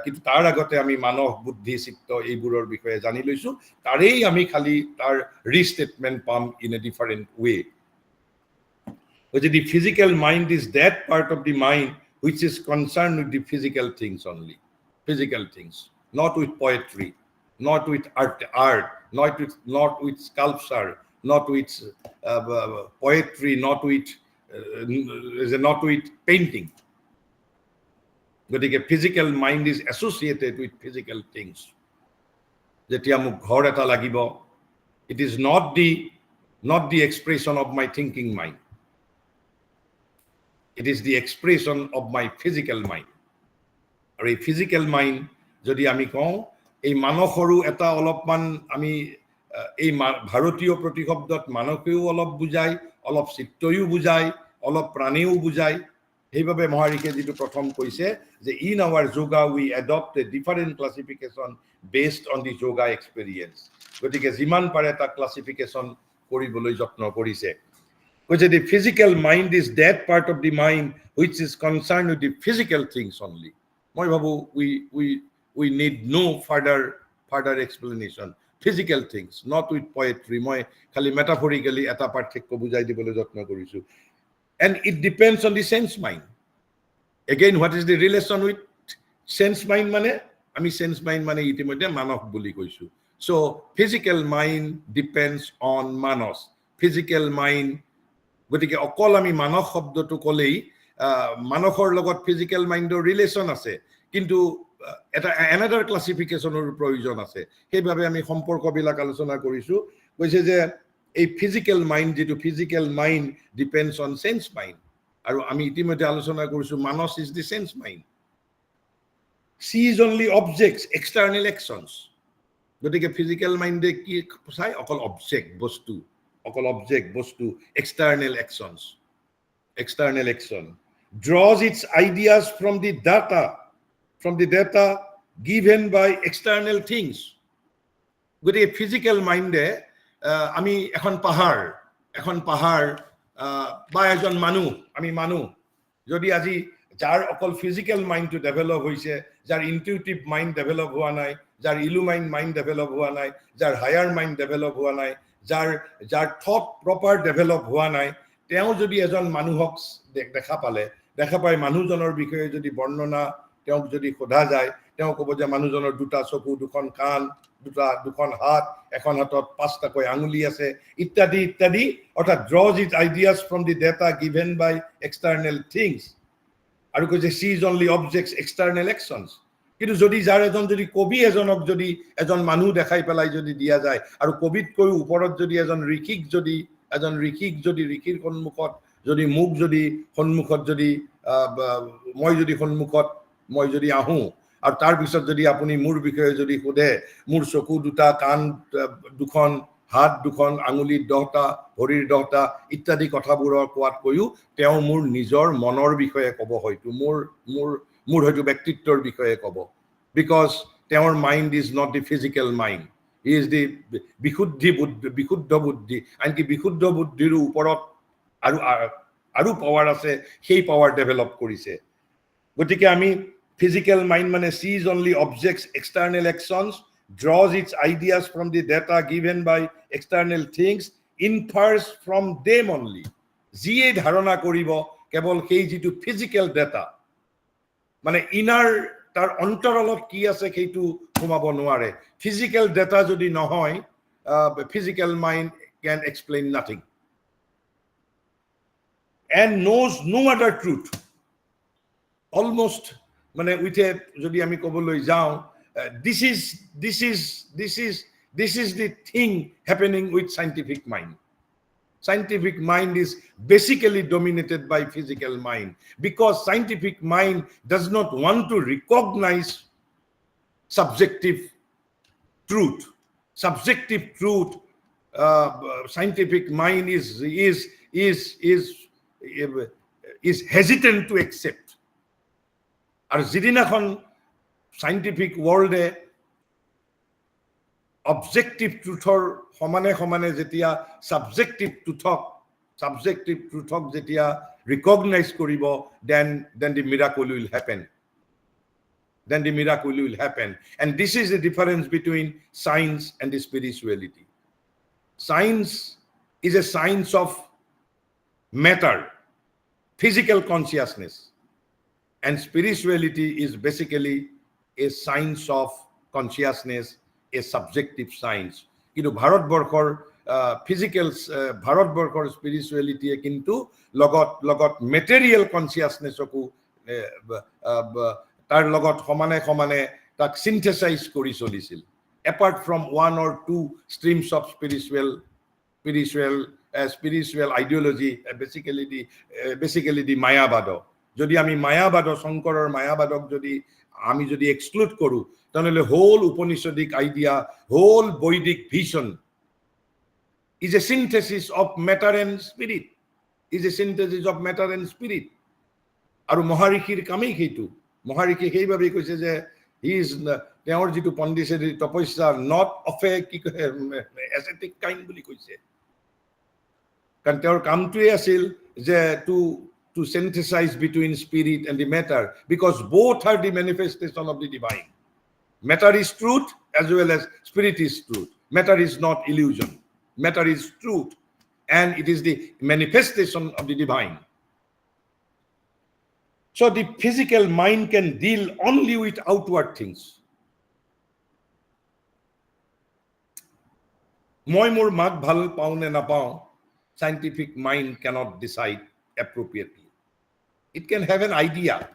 কিন্তু তাৰ আগতে আমি মানস, বুদ্ধি, চিত্ত এইবোৰৰ বিষয়ে জানি লৈছো, তাৰেই আমি খালি তাৰ ৰিষ্টেটমেণ্ট পাম in a different way. The physical mind is that part of the mind which is concerned with the physical things only. Physical things, not with poetry, not with art, not with sculpture, not with poetry, not with painting. Gotike physical mind is associated with physical things. Jetia muk ghor eta lagibo, it is not the expression of my thinking mind. It is the expression of my physical mind. Or a physical mind, যদি আমি কওঁ, এই মানসৰো এটা অলপমান আমি এই ভাৰতীয় প্ৰতিশব্দত মানসেও অলপ বুজায়, অলপ চিত্তয়ো বুজায়, অলপ প্ৰাণেও বুজায়। সেইভাবে মহাৰিষে যিটো প্ৰথম কৈছে যে in our yoga we adopt a different classification based on the yoga experience. গতিকে যিমান পাৰে এটা ক্লাসিফিকেশন কৰিবলৈ যত্ন কৰিছে। Which the physical mind is that part of the mind which is concerned with the physical things only. Moi bhabu we need no further explanation. Physical things, not with poetry. Moi khali metaphorically eta parthekyo bujai dibole jotno korisu. And it depends on the sense mind. Again, what is the relation with sense mind mane? Ami sense mind mane itimodhye manos boli koisu. So physical mind depends on manos. Physical mind, গতিকে অকল আমি মানস শব্দটো কলেই মানসৰ লগত physical মাইণ্ডৰ relation আছে, কিন্তু এটা another ক্লাসিফিকেশনৰ প্ৰয়োজন আছে। সেইভাবে আমি সম্পৰ্কবিলাক আলোচনা কৰিছো। কৈছে যে এই ফিজিক্যাল মাইণ্ড, যেটো physical mind depends on sense mind, আৰু আমি ইতিমধ্যে আলোচনা কৰিছো manas is the sense mind. sees only objects, external actions. গতিকে ফিজিক্যাল মাইণ্ডে কি চাই? অকল অবজেক্ট, বস্তু, অকল অবজেক্ট, বস্তু, external actions. External action draws its ideas from the data given by external things. গতিকে ফিজিক্যাল মাইণ্ডে আমি এখন পাহাৰ বা এজন মানুহ, আমি মানুহ যদি আজি যাৰ অকল ফিজিক্যাল মাইণ্ডটো ডেভেলপ হৈছে, যাৰ ইনটিউটিভ মাইণ্ড ডেভেলপ হোৱা নাই, যাৰ ইলুমাইন মাইণ্ড ডেভেলপ হোৱা নাই, যাৰ হায়াৰ মাইণ্ড ডেভেলপ হোৱা নাই, যাৰ থট প্ৰপাৰ ডেভেলপ হোৱা নাই, তেওঁ যদি এজন মানুহক দেখা পাই মানুহজনৰ বিষয়ে যদি বৰ্ণনা তেওঁক যদি সোধা যায়, তেওঁ ক'ব যে মানুহজনৰ দুটা চকু, দুখন কাণ, দুখন হাত, এখন হাতত 5টাকৈ আঙুলি আছে, ইত্যাদি ইত্যাদি। অৰ্থাৎ draws its ideas from the data given by external things. আৰু কৈছে sees only objects, external actions. কিন্তু যদি যাৰ এজন যদি কবি এজনক যদি এজন মানুহ দেখাই পেলাই যদি দিয়া যায়, আৰু কবিতকৈ ওপৰত যদি এজন ঋষিক যদি ঋষিৰ সন্মুখত যদি মোক যদি সন্মুখত যদি মই যদি আহো, আৰু তাৰ পিছত যদি আপুনি মোৰ বিষয়ে যদি সোধে, মোৰ চকু দুটা, কাণ দুখন, হাত দুখন, আঙুলি 10টা, ভৰিৰ 10টা ইত্যাদি কথাবোৰৰ কোৱাতকৈও তেওঁ মোৰ নিজৰ মনৰ বিষয়ে ক'ব, হয়তো মোৰ হয়তো ব্যক্তিত্বৰ বিষয়ে ক'ব। বিকজ তেওঁৰ mind is not the physical mind, he is the বিশুদ্ধ বুদ্ধি। আনকি বিশুদ্ধ বুদ্ধিৰ ওপৰত আৰু পাৱাৰ আছে, সেই পাৱাৰ ডেভেলপ কৰিছে। গতিকে আমি ফিজিক্যাল মাইণ্ড মানে sees only objects, external actions, draws its ideas from the data given by external things, infers from them only. যিয়ে ধাৰণা কৰিব কেৱল সেই যিটো ফিজিক্যাল ডেটা, মানে ইনাৰ তাৰ অন্তৰালত কি আছে সেইটো সোমাব নোৱাৰে। ফিজিক্যাল ডেটা যদি নহয়, physical mind can explain nothing and knows no other truth. Almost মানে উইথে যদি আমি ক'বলৈ যাওঁ, this is the thing happening with scientific mind. Scientific mind is basically dominated by physical mind, because scientific mind does not want to recognize subjective truth. Subjective truth, scientific mind is hesitant to accept. Ar jidinakhon scientific world objective truthor homane jetia subjective truthok jetia recognize koribo, then the miracle will happen. Then the miracle will happen. And this is the difference between science and the spirituality. Science is a science of matter, physical consciousness, and spirituality is basically a science of consciousness, a subjective science. Kintu Bharatborkhor physical Bharatborkhor spirituality kintu logot material consciousness oku tar logot homane tak synthesize kori cholisil. Apart from one or two streams of spiritual ideology, basically the Mayabado. Jodi ami Mayabado Shankaror Mayabadok jodi exclude koru, tanhole whole Upanishadic idea, whole Vedic vision is a synthesis of matter and spirit. Aru Maharishir kamei heitu. Maharishi সেইভাবে কৈছে যে he is তেওঁৰ যেটো পণ্ডিচেৰী তপস্যা not of a ascetic kind বুলি কৈছে, কাৰণ তেওঁৰ কামটোৱে আছিল যে to synthesize between spirit and the matter, because both are the manifestation of the divine. Matter is truth as well as spirit is truth. Matter is not illusion. Matter is truth, and it is the manifestation of the divine. So the physical mind can deal only with outward things. Moi mor mak bhal pau ne na pau, scientific mind cannot decide appropriately. It can have an idea.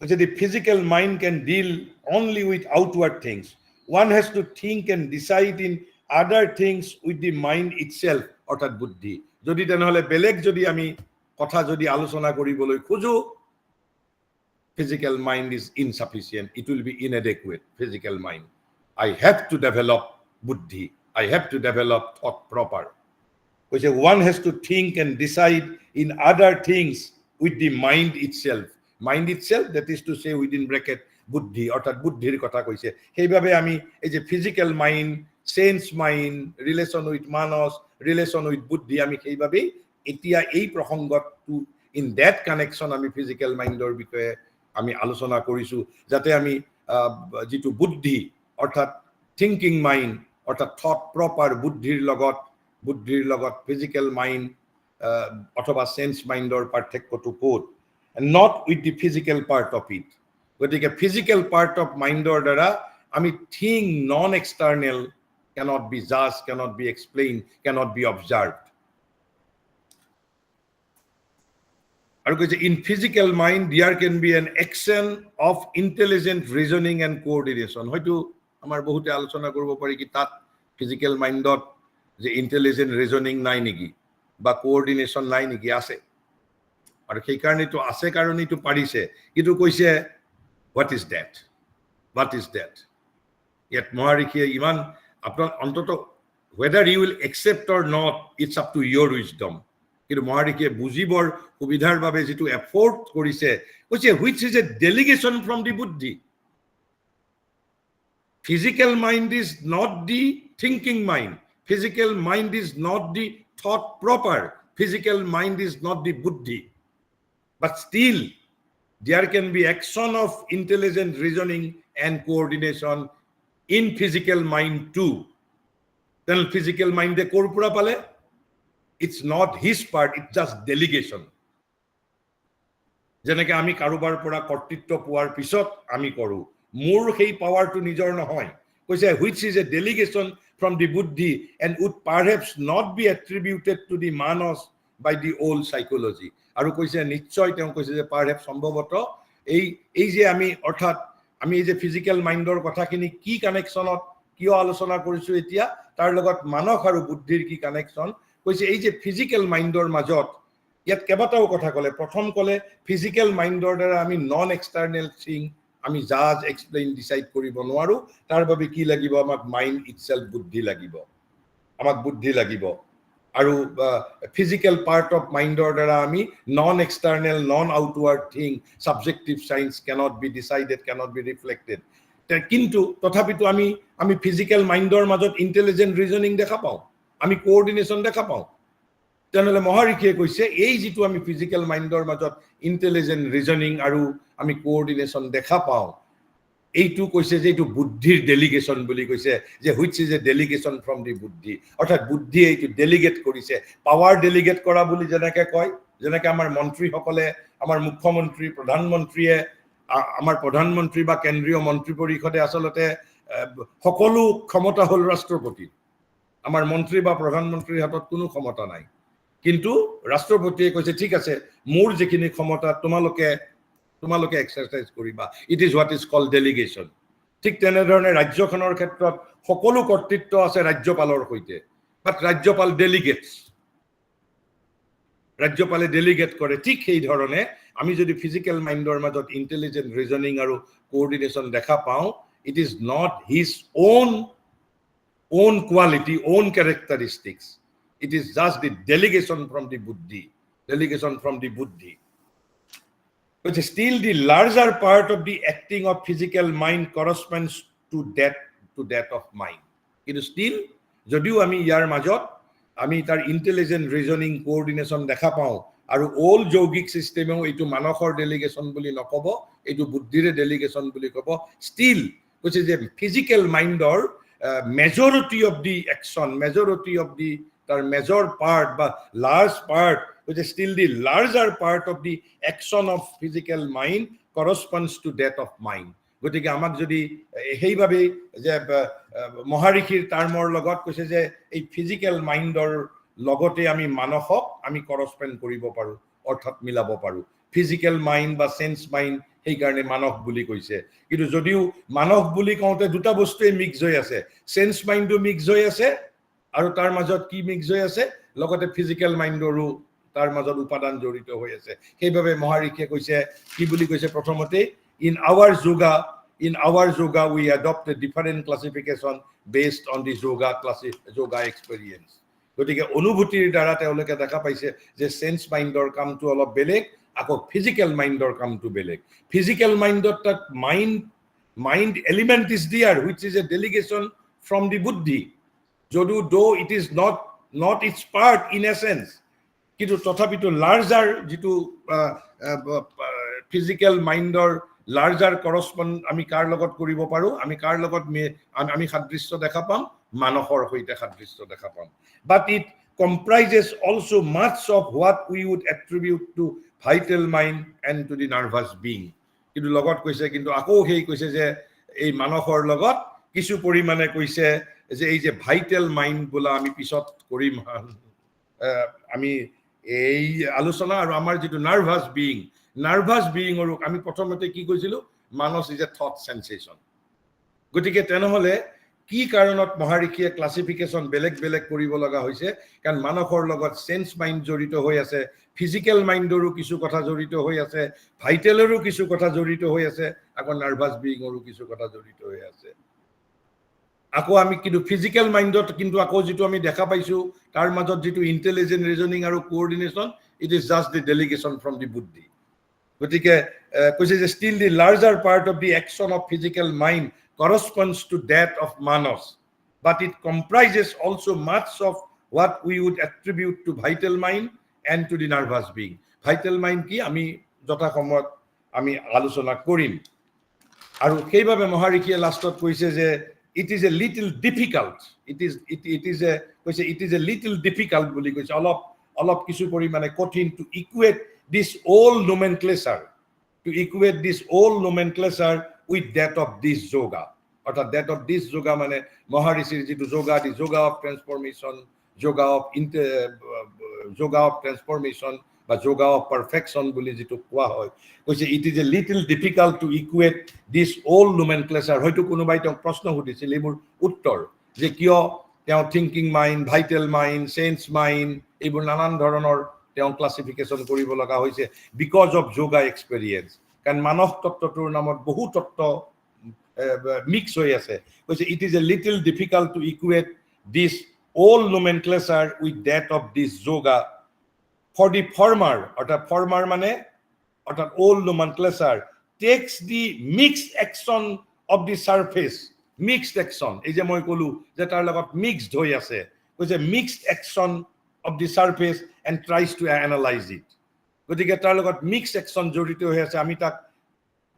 So the physical mind can deal only with outward things. One has to think and decide in other things with the mind itself, orthat buddhi. Jodi tenhole beleg jodi ami কথা যদি আলোচনা কৰিবলৈ খুজো, physical mind is insufficient. It will be inadequate. Physical mind. I have to develop buddhi. I have to develop thought proper. Which one has to think and decide in other things with the mind itself. Mind itself, that is to say within bracket buddhi, অর্থাৎ বুদ্ধির কথা কৈছে। সেইভাবে আমি এই যে physical mind, sense mind, relation with manos, relation with buddhi, আমি সেইভাবেই এতিয়া এই প্ৰসংগত in that connection আমি physical mindৰ বিষয়ে আমি আলোচনা কৰিছো, যাতে আমি যেটো বুদ্ধি অৰ্থাৎ thinking mind অৰ্থাৎ thought proper বুদ্ধিৰ লগত physical mind অথবা sense mindৰ পাৰ্থক্যটো ক'ত, and not with the physical part of it. গতিকে physical part of mindৰ দ্বাৰা আমি thing non external cannot be judged, cannot be explained, cannot be observed. In physical mind, there can be an action of intelligent reasoning and coordination. হয়তো আমাৰ বহুতে আলোচনা কৰিব পাৰি কি তাত physical mindত যে intelligent reasoning নাই নেকি বা coordination নাই নেকি, আছে। আৰু সেই কাৰণেতো আছে কাৰণেতো পাৰিছে, কিন্তু কৈছে what is that? Yet মহাৰিষিয়ে ইমান আপোনাৰ অন্তত whether you will accept or not, it's up to your wisdom. কিন্তু মহাৰিষিয়ে বুজিবৰ সুবিধাৰ বাবে যেটো এফৰ্ট কৰিছে, কৈছে which is a delegation from the buddhi. Physical mind is not the thinking mind. Physical mind is not the thought proper. Physical mind is not the buddhi. But still, there can be action of intelligent reasoning and coordination in physical mind too. Then physical mind de korpura pale, it's not his part, it's just delegation. যেনেকে আমি কাৰোবাৰ পৰা কৰ্তৃত্ব পোৱাৰ পিছত আমি কৰো, মোৰ সেই পাৱাৰটো নিজৰ নহয়, কৈছে which is a delegation from the buddhi and would perhaps not be attributed to the manos by the old psychology. আৰু কৈছে নিশ্চয় তেওঁ কৈছে যে perhaps সম্ভৱত এই যে আমি অৰ্থাৎ আমি এই যে ফিজিক্যাল মাইন্ডৰ কথাখিনি কি কানেকশনত কিয় আলোচনা কৰিছো এতিয়া তাৰ লগত মানস আৰু বুদ্ধিৰ কি কানেকশন কৈছে এই যে ফিজিক্যাল মাইন্ডৰ মাজত ইয়াত কেইবাটাও কথা ক'লে প্ৰথম ক'লে ফিজিক্যাল মাইন্ডৰ দ্বাৰা আমি নন এক্সটাৰ্নেল থিং আমি জাজ এক্সপ্লেইন ডিসাইড কৰিব নোৱাৰো তাৰ বাবে কি লাগিব আমাক মাইন্ড ইটসেলফ বুদ্ধি লাগিব আমাক বুদ্ধি লাগিব আৰু ফিজিক্যাল পাৰ্ট অফ মাইন্ডৰ দ্বাৰা আমি non external non outward thing subjective science cannot be decided cannot be reflected কিন্তু তথাপিতো আমি ফিজিক্যাল মাইন্ডৰ মাজত ইন্টেলিজেন্ট ৰিজনিং দেখা পাওঁ আমি কোঅৰ্ডিনেশন দেখা পাওঁ তেনেহলে মহাৰিষিয়ে কৈছে এই যেটো আমি ফিজিক্যাল মাইন্ডৰ মাজত ইন্টেলিজেন্ট ৰিজনিং আৰু আমি কোঅৰ্ডিনেশন দেখা পাওঁ এইটো কৈছে যে এইটো বুদ্ধিৰ ডেলিগেশন বুলি কৈছে যে which is a delegation from the বুদ্ধি অৰ্থাৎ বুদ্ধি এইটো ডেলিগেট কৰিছে পাৱাৰ ডেলিগেট কৰা বুলি যেনেকৈ কয় যেনেকৈ আমাৰ মন্ত্ৰীসকলে আমাৰ মুখ্যমন্ত্ৰী প্ৰধানমন্ত্ৰীয়ে আমাৰ প্ৰধানমন্ত্ৰী বা কেন্দ্ৰীয় মন্ত্ৰী পৰিষদে আসলতে সকলো ক্ষমতা হল ৰাষ্ট্ৰপতি আমাৰ মন্ত্ৰী বা প্ৰধানমন্ত্ৰীৰ হাতত কোনো ক্ষমতা নাই কিন্তু ৰাষ্ট্ৰপতিয়ে কৈছে ঠিক আছে মোৰ যেখিনি ক্ষমতা তোমালোকে এক্সাৰসাইজ কৰিবা it is what is called delegation ঠিক তেনেধৰণে ৰাজ্যখনৰ ক্ষেত্ৰত সকলো কৰ্তৃত্ব আছে ৰাজ্যপালৰ সৈতে বাট ৰাজ্যপাল ডেলিগেটস ৰাজ্যপালে ডেলিগেট কৰে ঠিক সেই ধৰণে আমি যদি ফিজিক্যাল মাইন্ডৰ মাজত ইন্টেলিজেন্ট ৰিজনিং আৰু কোঅৰ্ডিনেশন দেখা পাওঁ it is not his own quality own characteristics it is just the delegation from the buddhi but still the larger part of the acting of physical mind corresponds to that of mind it is still যদিও আমি ইয়াৰ মাজত আমি তাৰ intelligent reasoning কোঅৰ্ডিনেশন দেখা পাওঁ আৰু all যৌগিক সিস্টেমেও এইটো মানসৰ ডেলিগেশন বুলি নকব এইটো বুদ্ধিৰে ডেলিগেশন বুলি কব still which is a physical mindৰ majority of the action majority of the major part but large part which is still the larger part of the action of physical mind corresponds to that of mind গতিকে আমাক যদি হেইভাবে যে মহাৰিষিৰ টাৰ্মৰ লগত কৈছে যে এই physical মাইন্ডৰ লগতে আমি মানসক আমি কৰসপেন্ড কৰিব পাৰো অৰ্থাৎ মিলাব পাৰো ফিজিক্যাল মাইন্ড বা সেন্স মাইন্ড সেই কাৰণে মানস বুলি কৈছে কিন্তু যদিও মানস বুলি কওঁতে দুটা বস্তুৱে মিক্স হৈ আছে সেন্স মাইন্ডো মিক্স হৈ আছে আৰু তাৰ মাজত কি মিক্স হৈ আছে লগতে ফিজিক্যাল মাইন্ডৰো তাৰ মাজত উপাদান জড়িত হৈ আছে সেইভাবে মহাৰিষিয়ে কৈছে কি বুলি কৈছে প্ৰথমতে in our yoga we adopt a different classification based on the yoga experience গতিকে অনুভূতিৰ দ্বাৰা তেওঁলোকে দেখা পাইছে যে সেন্স মাইন্ডৰ কামটো অলপ বেলেগ আকৌ ফিজিক্যাল মাইন্ডৰ কামটো বেলেগ ফিজিক্যাল মাইন্ডত তাত mind element is there which is a delegation from the buddhi though it is not its part in essence কিন্তু তথাপিতো লাৰ্জাৰ যেটো ফিজিক্যাল মাইন্ডৰ লাৰ্জাৰ কৰসপন্ড আমি কাৰ লগত কৰিব পাৰো আমি কাৰ লগত আমি সাদৃশ্য দেখা পাম মানসৰ সৈতে সাদৃশ্য দেখা পাম but it comprises also much of what we would attribute to vital mind and to the nervous being কিন্তু লগত কৈছে কিন্তু আকৌ হেই কৈছে যে এই মানসৰ লগত কিছু পৰিমাণে কৈছে যে এই যে ভাইটাল মাইন্ড বলা আমি পিছত কৰিম আমি এই আলোচনা আৰু আমাৰ যেটো নাৰ্ভাস বিইং আৰু আমি প্ৰথমতে কি কৈছিলো মানস ইজ এ থট সেন্সেশন গতিকে তেনেহলে কি কাৰণত মহাৰিষিয়ে ক্লাসিফিকেশন বেলেগ কৰিব লগা হৈছে কাৰণ মানসৰ লগত সেন্স মাইন্ড জড়িত হৈ আছে ফিজিক্যাল মাইন্ডৰো কিছু কথা জড়িত হৈ আছে ভাইটালৰো কিছু কথা জড়িত হৈ আছে আকৌ নাৰ্ভাস বিইংৰো কিছু কথা জড়িত হৈ আছে আকৌ আমি কিন্তু ফিজিক্যাল মাইন্ডত কিন্তু আকৌ যেটো আমি দেখা পাইছো তাৰ মাজত যেটো ইন্টেলিজেন্ট ৰিজনিং আৰু coordination it is just the delegation from the buddhi গতিকে কৈছে যে still the larger part of the action of physical mind corresponds to that of manas but it comprises also much of what we would attribute to vital mind and to the nervous being vital mind কি আমি যথাসময়ত আমি আলোচনা কৰিম আৰু সেইভাবে মহাৰিষিয়ে লাষ্টত কৈছে যে it is a little difficult it is a little difficult বুলি কৈছে অলপ কিছু পৰিমাণে কঠিন to equate this old nomenclature with that of this yoga অর্থাৎ that of this yoga মানে মহাৰিষিৰ যেটো yoga of transformation yoga of transformation বা যোগা অফ পাৰফেকশ্যন বুলি যিটো কোৱা হয় কৈছে it is a little difficult to equate this old nomenclature হয়তো কোনোবাই তেওঁক প্ৰশ্ন সুধিছিল এইবোৰ উত্তৰ যে কিয় তেওঁ thinking mind vital mind change mind এইবোৰ নানান ধৰণৰ তেওঁ ক্লাছিফিকেশ্যন কৰিব লগা হৈছে বিকজ অফ যোগা এক্সপেৰিয়েঞ্চ কাৰণ মানস তত্ত্বটোৰ নামত বহু তত্ত্ব মিক্স হৈ আছে কৈছে it is a little difficult to equate this old nomenclature with that of this yoga for the former অৰ্থাৎ ফৰ্মাৰ মানে অৰ্থাৎ old nomenclature takes the mixed action of the surface mixed action এই যে মই ক'লো যে তাৰ লগত মিক্সড হৈ আছে কৈছে mixed action of the surface and tries to analyse it গতিকে তাৰ লগত মিক্সড একশ্যন জড়িত হৈ আছে আমি তাক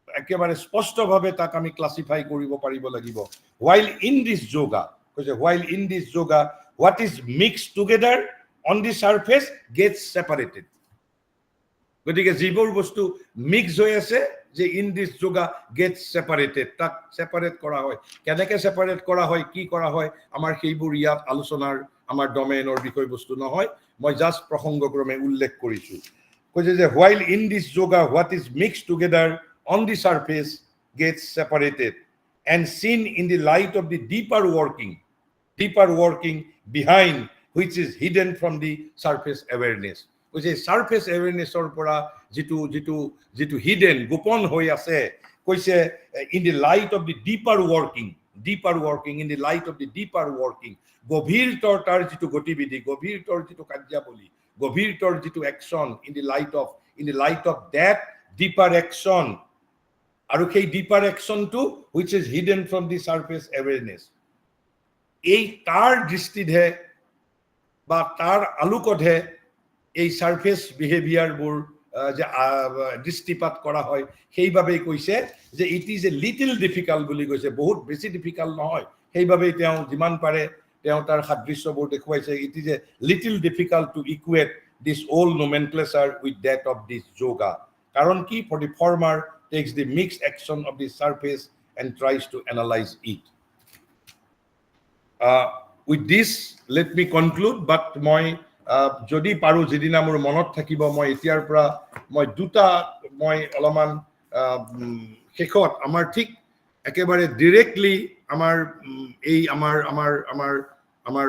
একেবাৰে স্পষ্টভাৱে তাক আমি ক্লাছিফাই কৰিব পাৰিব লাগিব while in this yoga কৈছে while in this yoga what is mixed together on the surface gets separated গতিকে যিবোৰ বস্তু মিক্স হৈ আছে যে in this yoga gets separated তাক ছেপাৰেট কৰা হয় কেনেকৈ ছেপাৰেট কৰা হয় কি কৰা হয় আমাৰ সেইবোৰ ইয়াত আলোচনাৰ আমাৰ ডমেইনৰ বিষয়বস্তু নহয় মই জাষ্ট প্ৰসংগক্ৰমে উল্লেখ কৰিছোঁ কৈছে যে while in this yoga what is mixed together on the surface gets separated and seen in the light of the deeper working behind which is hidden from the surface awareness কৈছে surface এৱেৰনেছৰ পৰা যিটো hidden গোপন হৈ আছে কৈছে in the light of the deeper working in the light of the deeper working গভীৰতৰ তাৰ যিটো গতিবিধি গভীৰতৰ যিটো কাৰ্যাৱলী গভীৰতৰ যিটো action in the light of that deeper action আৰু সেই ডিপাৰ একশ্যনটো which is hidden from the surface awareness এই তাৰ দৃষ্টিতহে বা তাৰ আলোকতহে এই সাৰফেস বিহেভিয়াৰবোৰ যে দৃষ্টিপাত কৰা হয় সেইভাবেই কৈছে যে it is a little difficult বুলি কৈছে বহুত বেছি ডিফিকাল্ট নহয় সেইভাবেই তেওঁ যিমান পাৰে তেওঁ তাৰ সাদৃশ্যবোৰ দেখুৱাইছে it is a little difficult to equate this old nomenclature with that of this yoga কাৰণ কি for the former takes the mixed action of the surface and tries to analyse it with this let me conclude but মই যদি পাৰো যিদিনা মোৰ মনত থাকিব মই এতিয়াৰ পৰা মই দুটা মই অলপমান শেষত আমাৰ ঠিক একেবাৰে ডিৰেক্টলি আমাৰ এই আমাৰ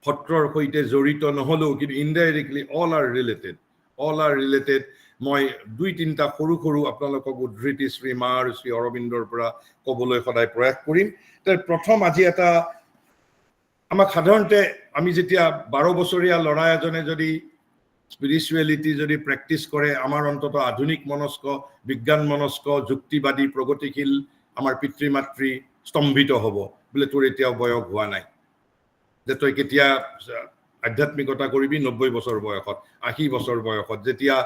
সত্ৰৰ সৈতে জড়িত নহলেও কিন্তু ইনডাইৰেক্টলি অল আৰ ৰিলেটেড মই দুই তিনিটা সৰু সৰু আপোনালোকক উদ্ধৃতি শ্ৰী মা আৰু শ্ৰী অৰবিন্দৰ পৰা ক'বলৈ সদায় প্ৰয়াস কৰিম তাৰ প্ৰথম আজি এটা আমাক সাধাৰণতে আমি যেতিয়া 12 বছৰীয়া ল'ৰা এজনে যদি স্পিৰিচুৱেলিটি যদি প্ৰেক্টিছ কৰে আমাৰ অন্তত আধুনিক মনস্ক বিজ্ঞান মনস্ক যুক্তিবাদী প্ৰগতিশীল আমাৰ পিতৃ মাতৃ স্তম্ভিত হ'ব বোলে তোৰ এতিয়াও বয়স হোৱা নাই যে তই কেতিয়া আধ্যাত্মিকতা কৰিবি 90 বছৰ বয়সত 80 বছৰ বয়সত যেতিয়া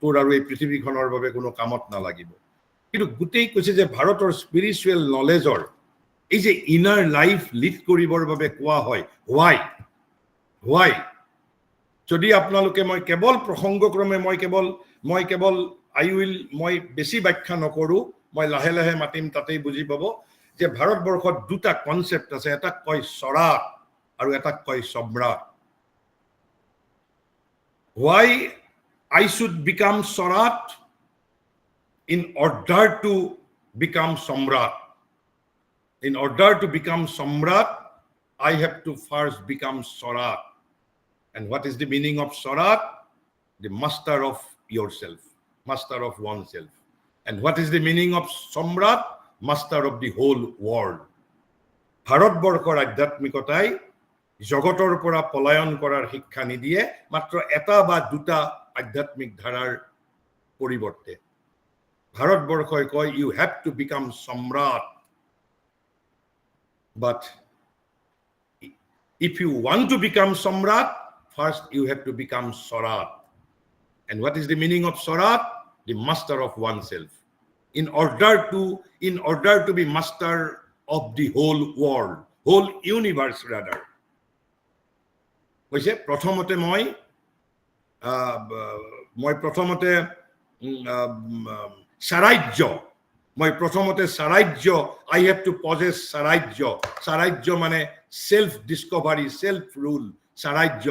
তোৰ আৰু এই পৃথিৱীখনৰ বাবে কোনো কামত নালাগিব কিন্তু গোটেই কৈছে যে ভাৰতৰ স্পিৰিচুৱেল নলেজৰ এই যে ইনাৰ লাইফ লিড কৰিবৰ বাবে কোৱা হয় হোৱাই যদি আপোনালোকে মই কেৱল প্ৰসংগক্ৰমে মই কেৱল মই বেছি ব্যাখ্যা নকৰো মই লাহে লাহে মাতিম তাতেই বুজি পাব যে ভাৰতবৰ্ষত দুটা কনসেপ্ট আছে এটা কয় স্বৰাট আৰু এটা কয় সম্ৰাট why I should become স্বৰাট in order to become Samrat in order to become Samrat, I have to first become Swarat. And what is the meaning of Swarat? The master of yourself, master of oneself. And what is the meaning of Samrat? Master of the whole world. ভাৰতবৰ্ষৰ আধ্যাত্মিকতাই জগতৰ পৰা পলায়ন কৰাৰ শিক্ষা নিদিয়ে মাত্ৰ এটা বা দুটা আধ্যাত্মিক ধাৰাৰ পৰিৱৰ্তে ভাৰতবৰ্ষই কয় you have to become Samrat. But if you want to become Samrat, first you have to become Swarat. And what is the meaning of Swarat? The master of oneself. In order to be master of the whole world, whole universe rather. কৈছে প্ৰথমতে মই প্ৰথমতে সাৰাজ্য মই প্ৰথমতে সাৰাজ্য I have to possess সাৰাজ্য মানে self discovery self rule সাৰাজ্য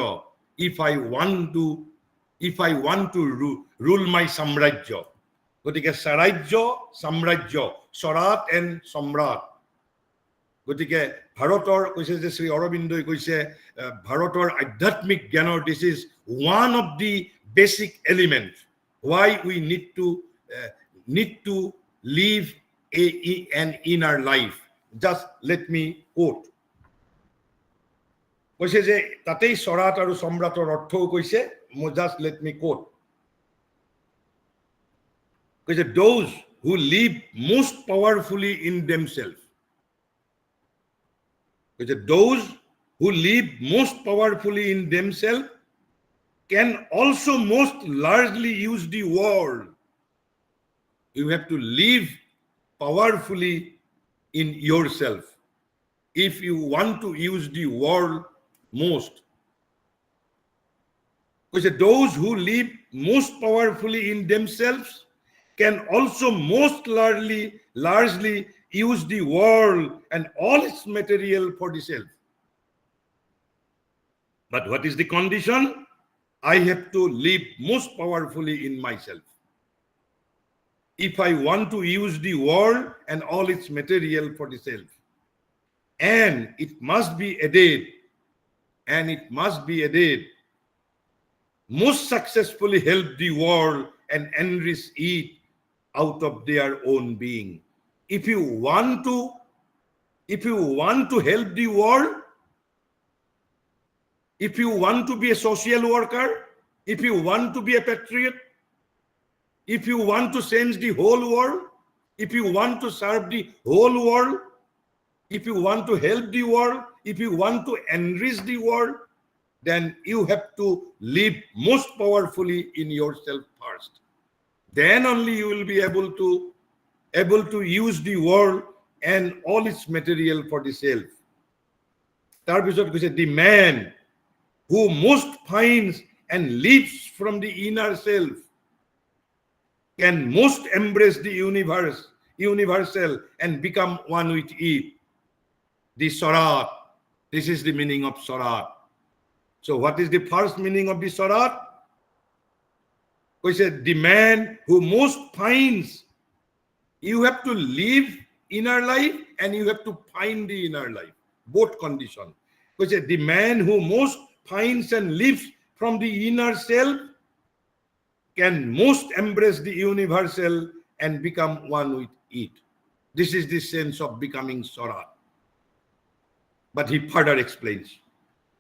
if I want to if I want to rule my samrajya. গতিকে স্বৰাজ্য সাম্ৰাজ্য স্বৰাট and সম্ৰাট গতিকে ভাৰতৰ কৈছে যে শ্ৰী অৰবিন্দই কৈছে ভাৰতৰ আধ্যাত্মিক জ্ঞানৰ this is one of the basic element why we need to live an inner life. Just let me quote. কৈছে যে তাতেই স্বৰাট আৰু সম্ৰাটৰ অৰ্থও কৈছে just let me quote. কৈছে those who live most powerfully in themselves. কৈছে those who live most powerfully in themselves can also most largely use the world. You have to live powerfully in yourself if you want to use the world most. Because those who live most powerfully in themselves can also most largely use the world and all its material for the self. But what is the condition? I have to live most powerfully in myself. If I want to use the world and all its material for the self. And it must be added, most successfully help the world and enrich it out of their own being. If you want to help the world, if you want to be a social worker, if you want to be a patriot, if you want to change the whole world, if you want to serve the whole world, if you want to help the world, if you want to enrich the world, then you have to live most powerfully in yourself first. Then only you will be able to use the world and all its material for the self. Tarpisot কৈছে the man who most finds and lives from the inner self can most embrace the universal and become one with it. The Swarat. This is the meaning of Swarat. So what is the first meaning of the Swarat? We said the man who most finds. You have to live inner life and you have to find the inner life. Both conditions. We said the man who most finds and lives from the inner self can most embrace the universal and become one with it. This is the sense of becoming Swarat. But he further explains.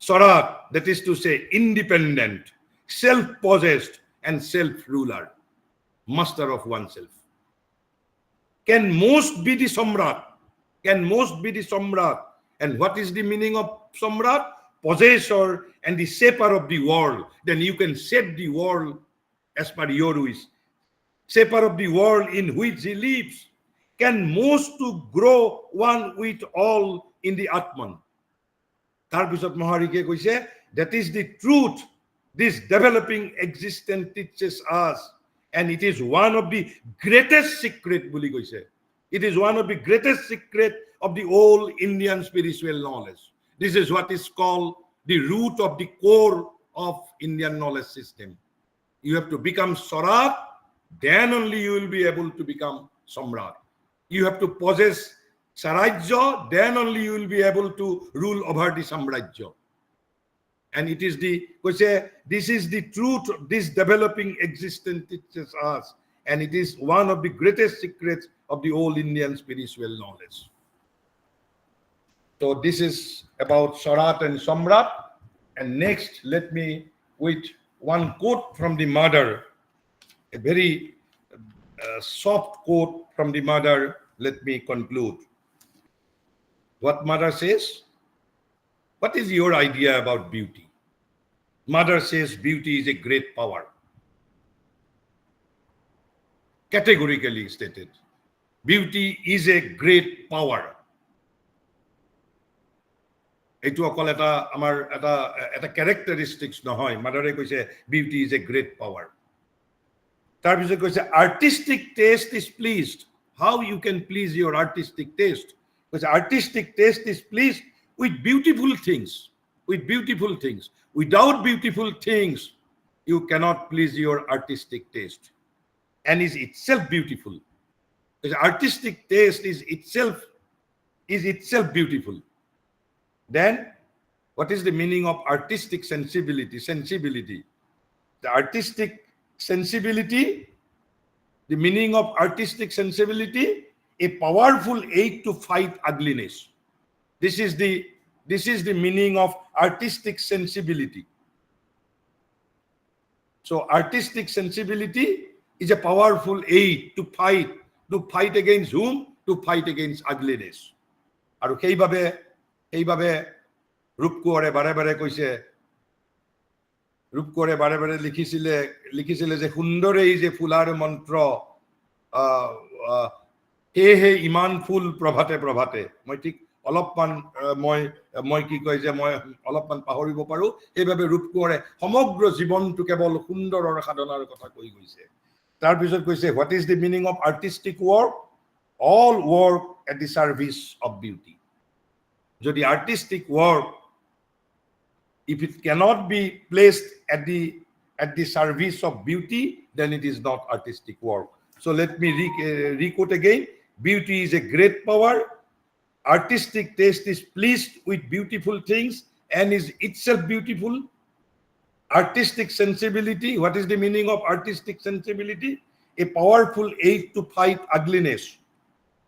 Swarat, that is to say independent, self-possessed and self-ruler, master of oneself. Can most be the Samrat. And what is the meaning of Samrat? Possessor and the shaper of the world. Then you can shape the world as per your wish. Shaper of the world in which he lives. Can most to grow one with all in the Atman. Tarpisot Maharike কৈছে, that is the truth this developing existence teaches us, and it is one of the greatest secret বুলি কৈছে. It is one of the greatest secret of the old Indian spiritual knowledge. This is what is called the root of the core of Indian knowledge system. You have to become Swarat, then only you will be able to become Samrat. You have to possess Sarajya, then only you will be able to rule over the Samrajya. And it is this is the truth this developing existence teaches us, and it is one of the greatest secrets of the old Indian spiritual knowledge. So this is about Swarat and Samrat. And next, let me, with one quote from the mother, a very soft quote from the mother, let me conclude. What mother says? What is your idea about beauty? Mother says beauty is a great power. Categorically stated. Beauty is a great power. এইটো অকল আমাৰ এটা characteristics নহয়. মাদাৰে কৈছে beauty is a great power. তাৰপিছত কৈছে artistic taste is pleased. How you can please your artistic taste? Because artistic taste is pleased with beautiful things. Without beautiful things, you cannot please your artistic taste, and is itself beautiful. Because artistic taste is itself beautiful. Then, what is the meaning of artistic sensibility? Sensibility. The artistic sensibility, the meaning of artistic sensibility, a powerful aid to fight ugliness. This is the meaning of artistic sensibility. So artistic sensibility is a powerful aid to fight against whom? To fight against ugliness. আৰু সেইভাবে ৰূপকোঁৱৰে বাৰে কৈছে, ৰূপকোঁৱৰে বাৰে লিখিছিলে যে সুন্দৰেই যে ফুলাৰ মন্ত্ৰ, সেয়েহে ইমান ফুল প্ৰভাতে প্ৰভাতে। মই ঠিক অলপমান মই কি কয় যে মই অলপমান পাহৰিব পাৰো। সেইভাবে ৰূপকোঁৱৰে সমগ্ৰ জীৱনটো কেৱল সুন্দৰৰ সাধনাৰ কথা কৈ গৈছে। তাৰপিছত কৈছে, what is the meaning of artistic work? All work at the service of beauty. Jodi artistic work, if it cannot be placed at the service of beauty, then it is not artistic work. So let me re-quote again. Beauty is a great power. Artistic taste is pleased with beautiful things and is itself beautiful. Artistic sensibility, what is the meaning of artistic sensibility? A powerful aid to fight ugliness.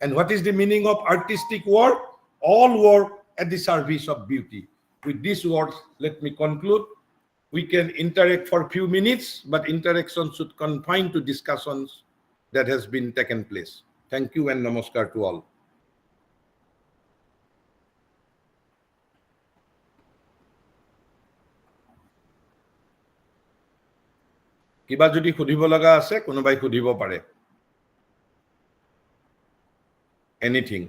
And what is the meaning of artistic work? All work at the service of beauty. With these words, let me conclude. We can interact for a few minutes, but interaction should confine to discussions that has been taken place. Thank you and namaskar to all. কিবা যদি সুধিব লগা আছে কোনোবাই সুধিব পাৰে। Anything.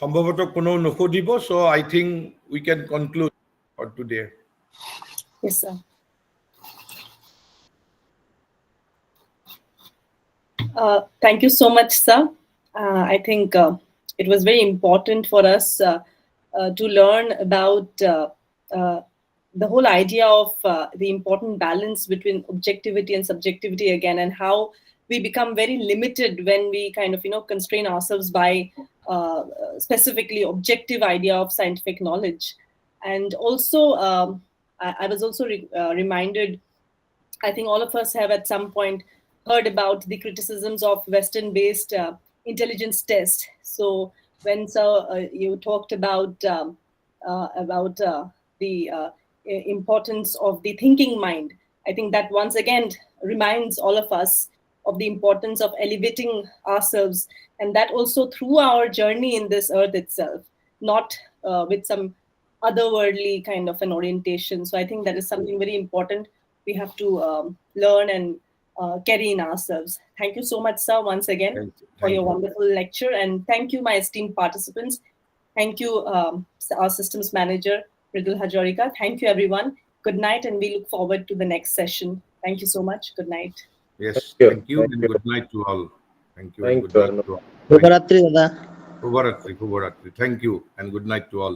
সম্ভৱতঃ কোনো নুসুধিব, so I think we can conclude for today. Yes, sir. Thank you so much, sir. I think it was very important for us to learn about the whole idea of the important balance between objectivity and subjectivity again, and how we become very limited when we kind of, constrain ourselves by specifically objective idea of scientific knowledge. And also, I was also reminded, I think all of us have at some point heard about the criticisms of Western-based intelligence test. So when you talked about the importance of the thinking mind, I think that once again reminds all of us of the importance of elevating ourselves, and that also through our journey in this earth itself, not with some otherworldly kind of an orientation. So I think that is something very important we have to learn and carry in ourselves. Thank you so much, sir, once again for your wonderful lecture, and thank you, my esteemed participants. Thank you, our systems manager, Ridul Hajarika. Thank you, everyone. Good night, and we look forward to the next session. Thank you so much. Good night. Yes, thank you and good night to all. Thank you and good night to all. Shubharatri, Dada. Shubharatri. Thank you and good night to all.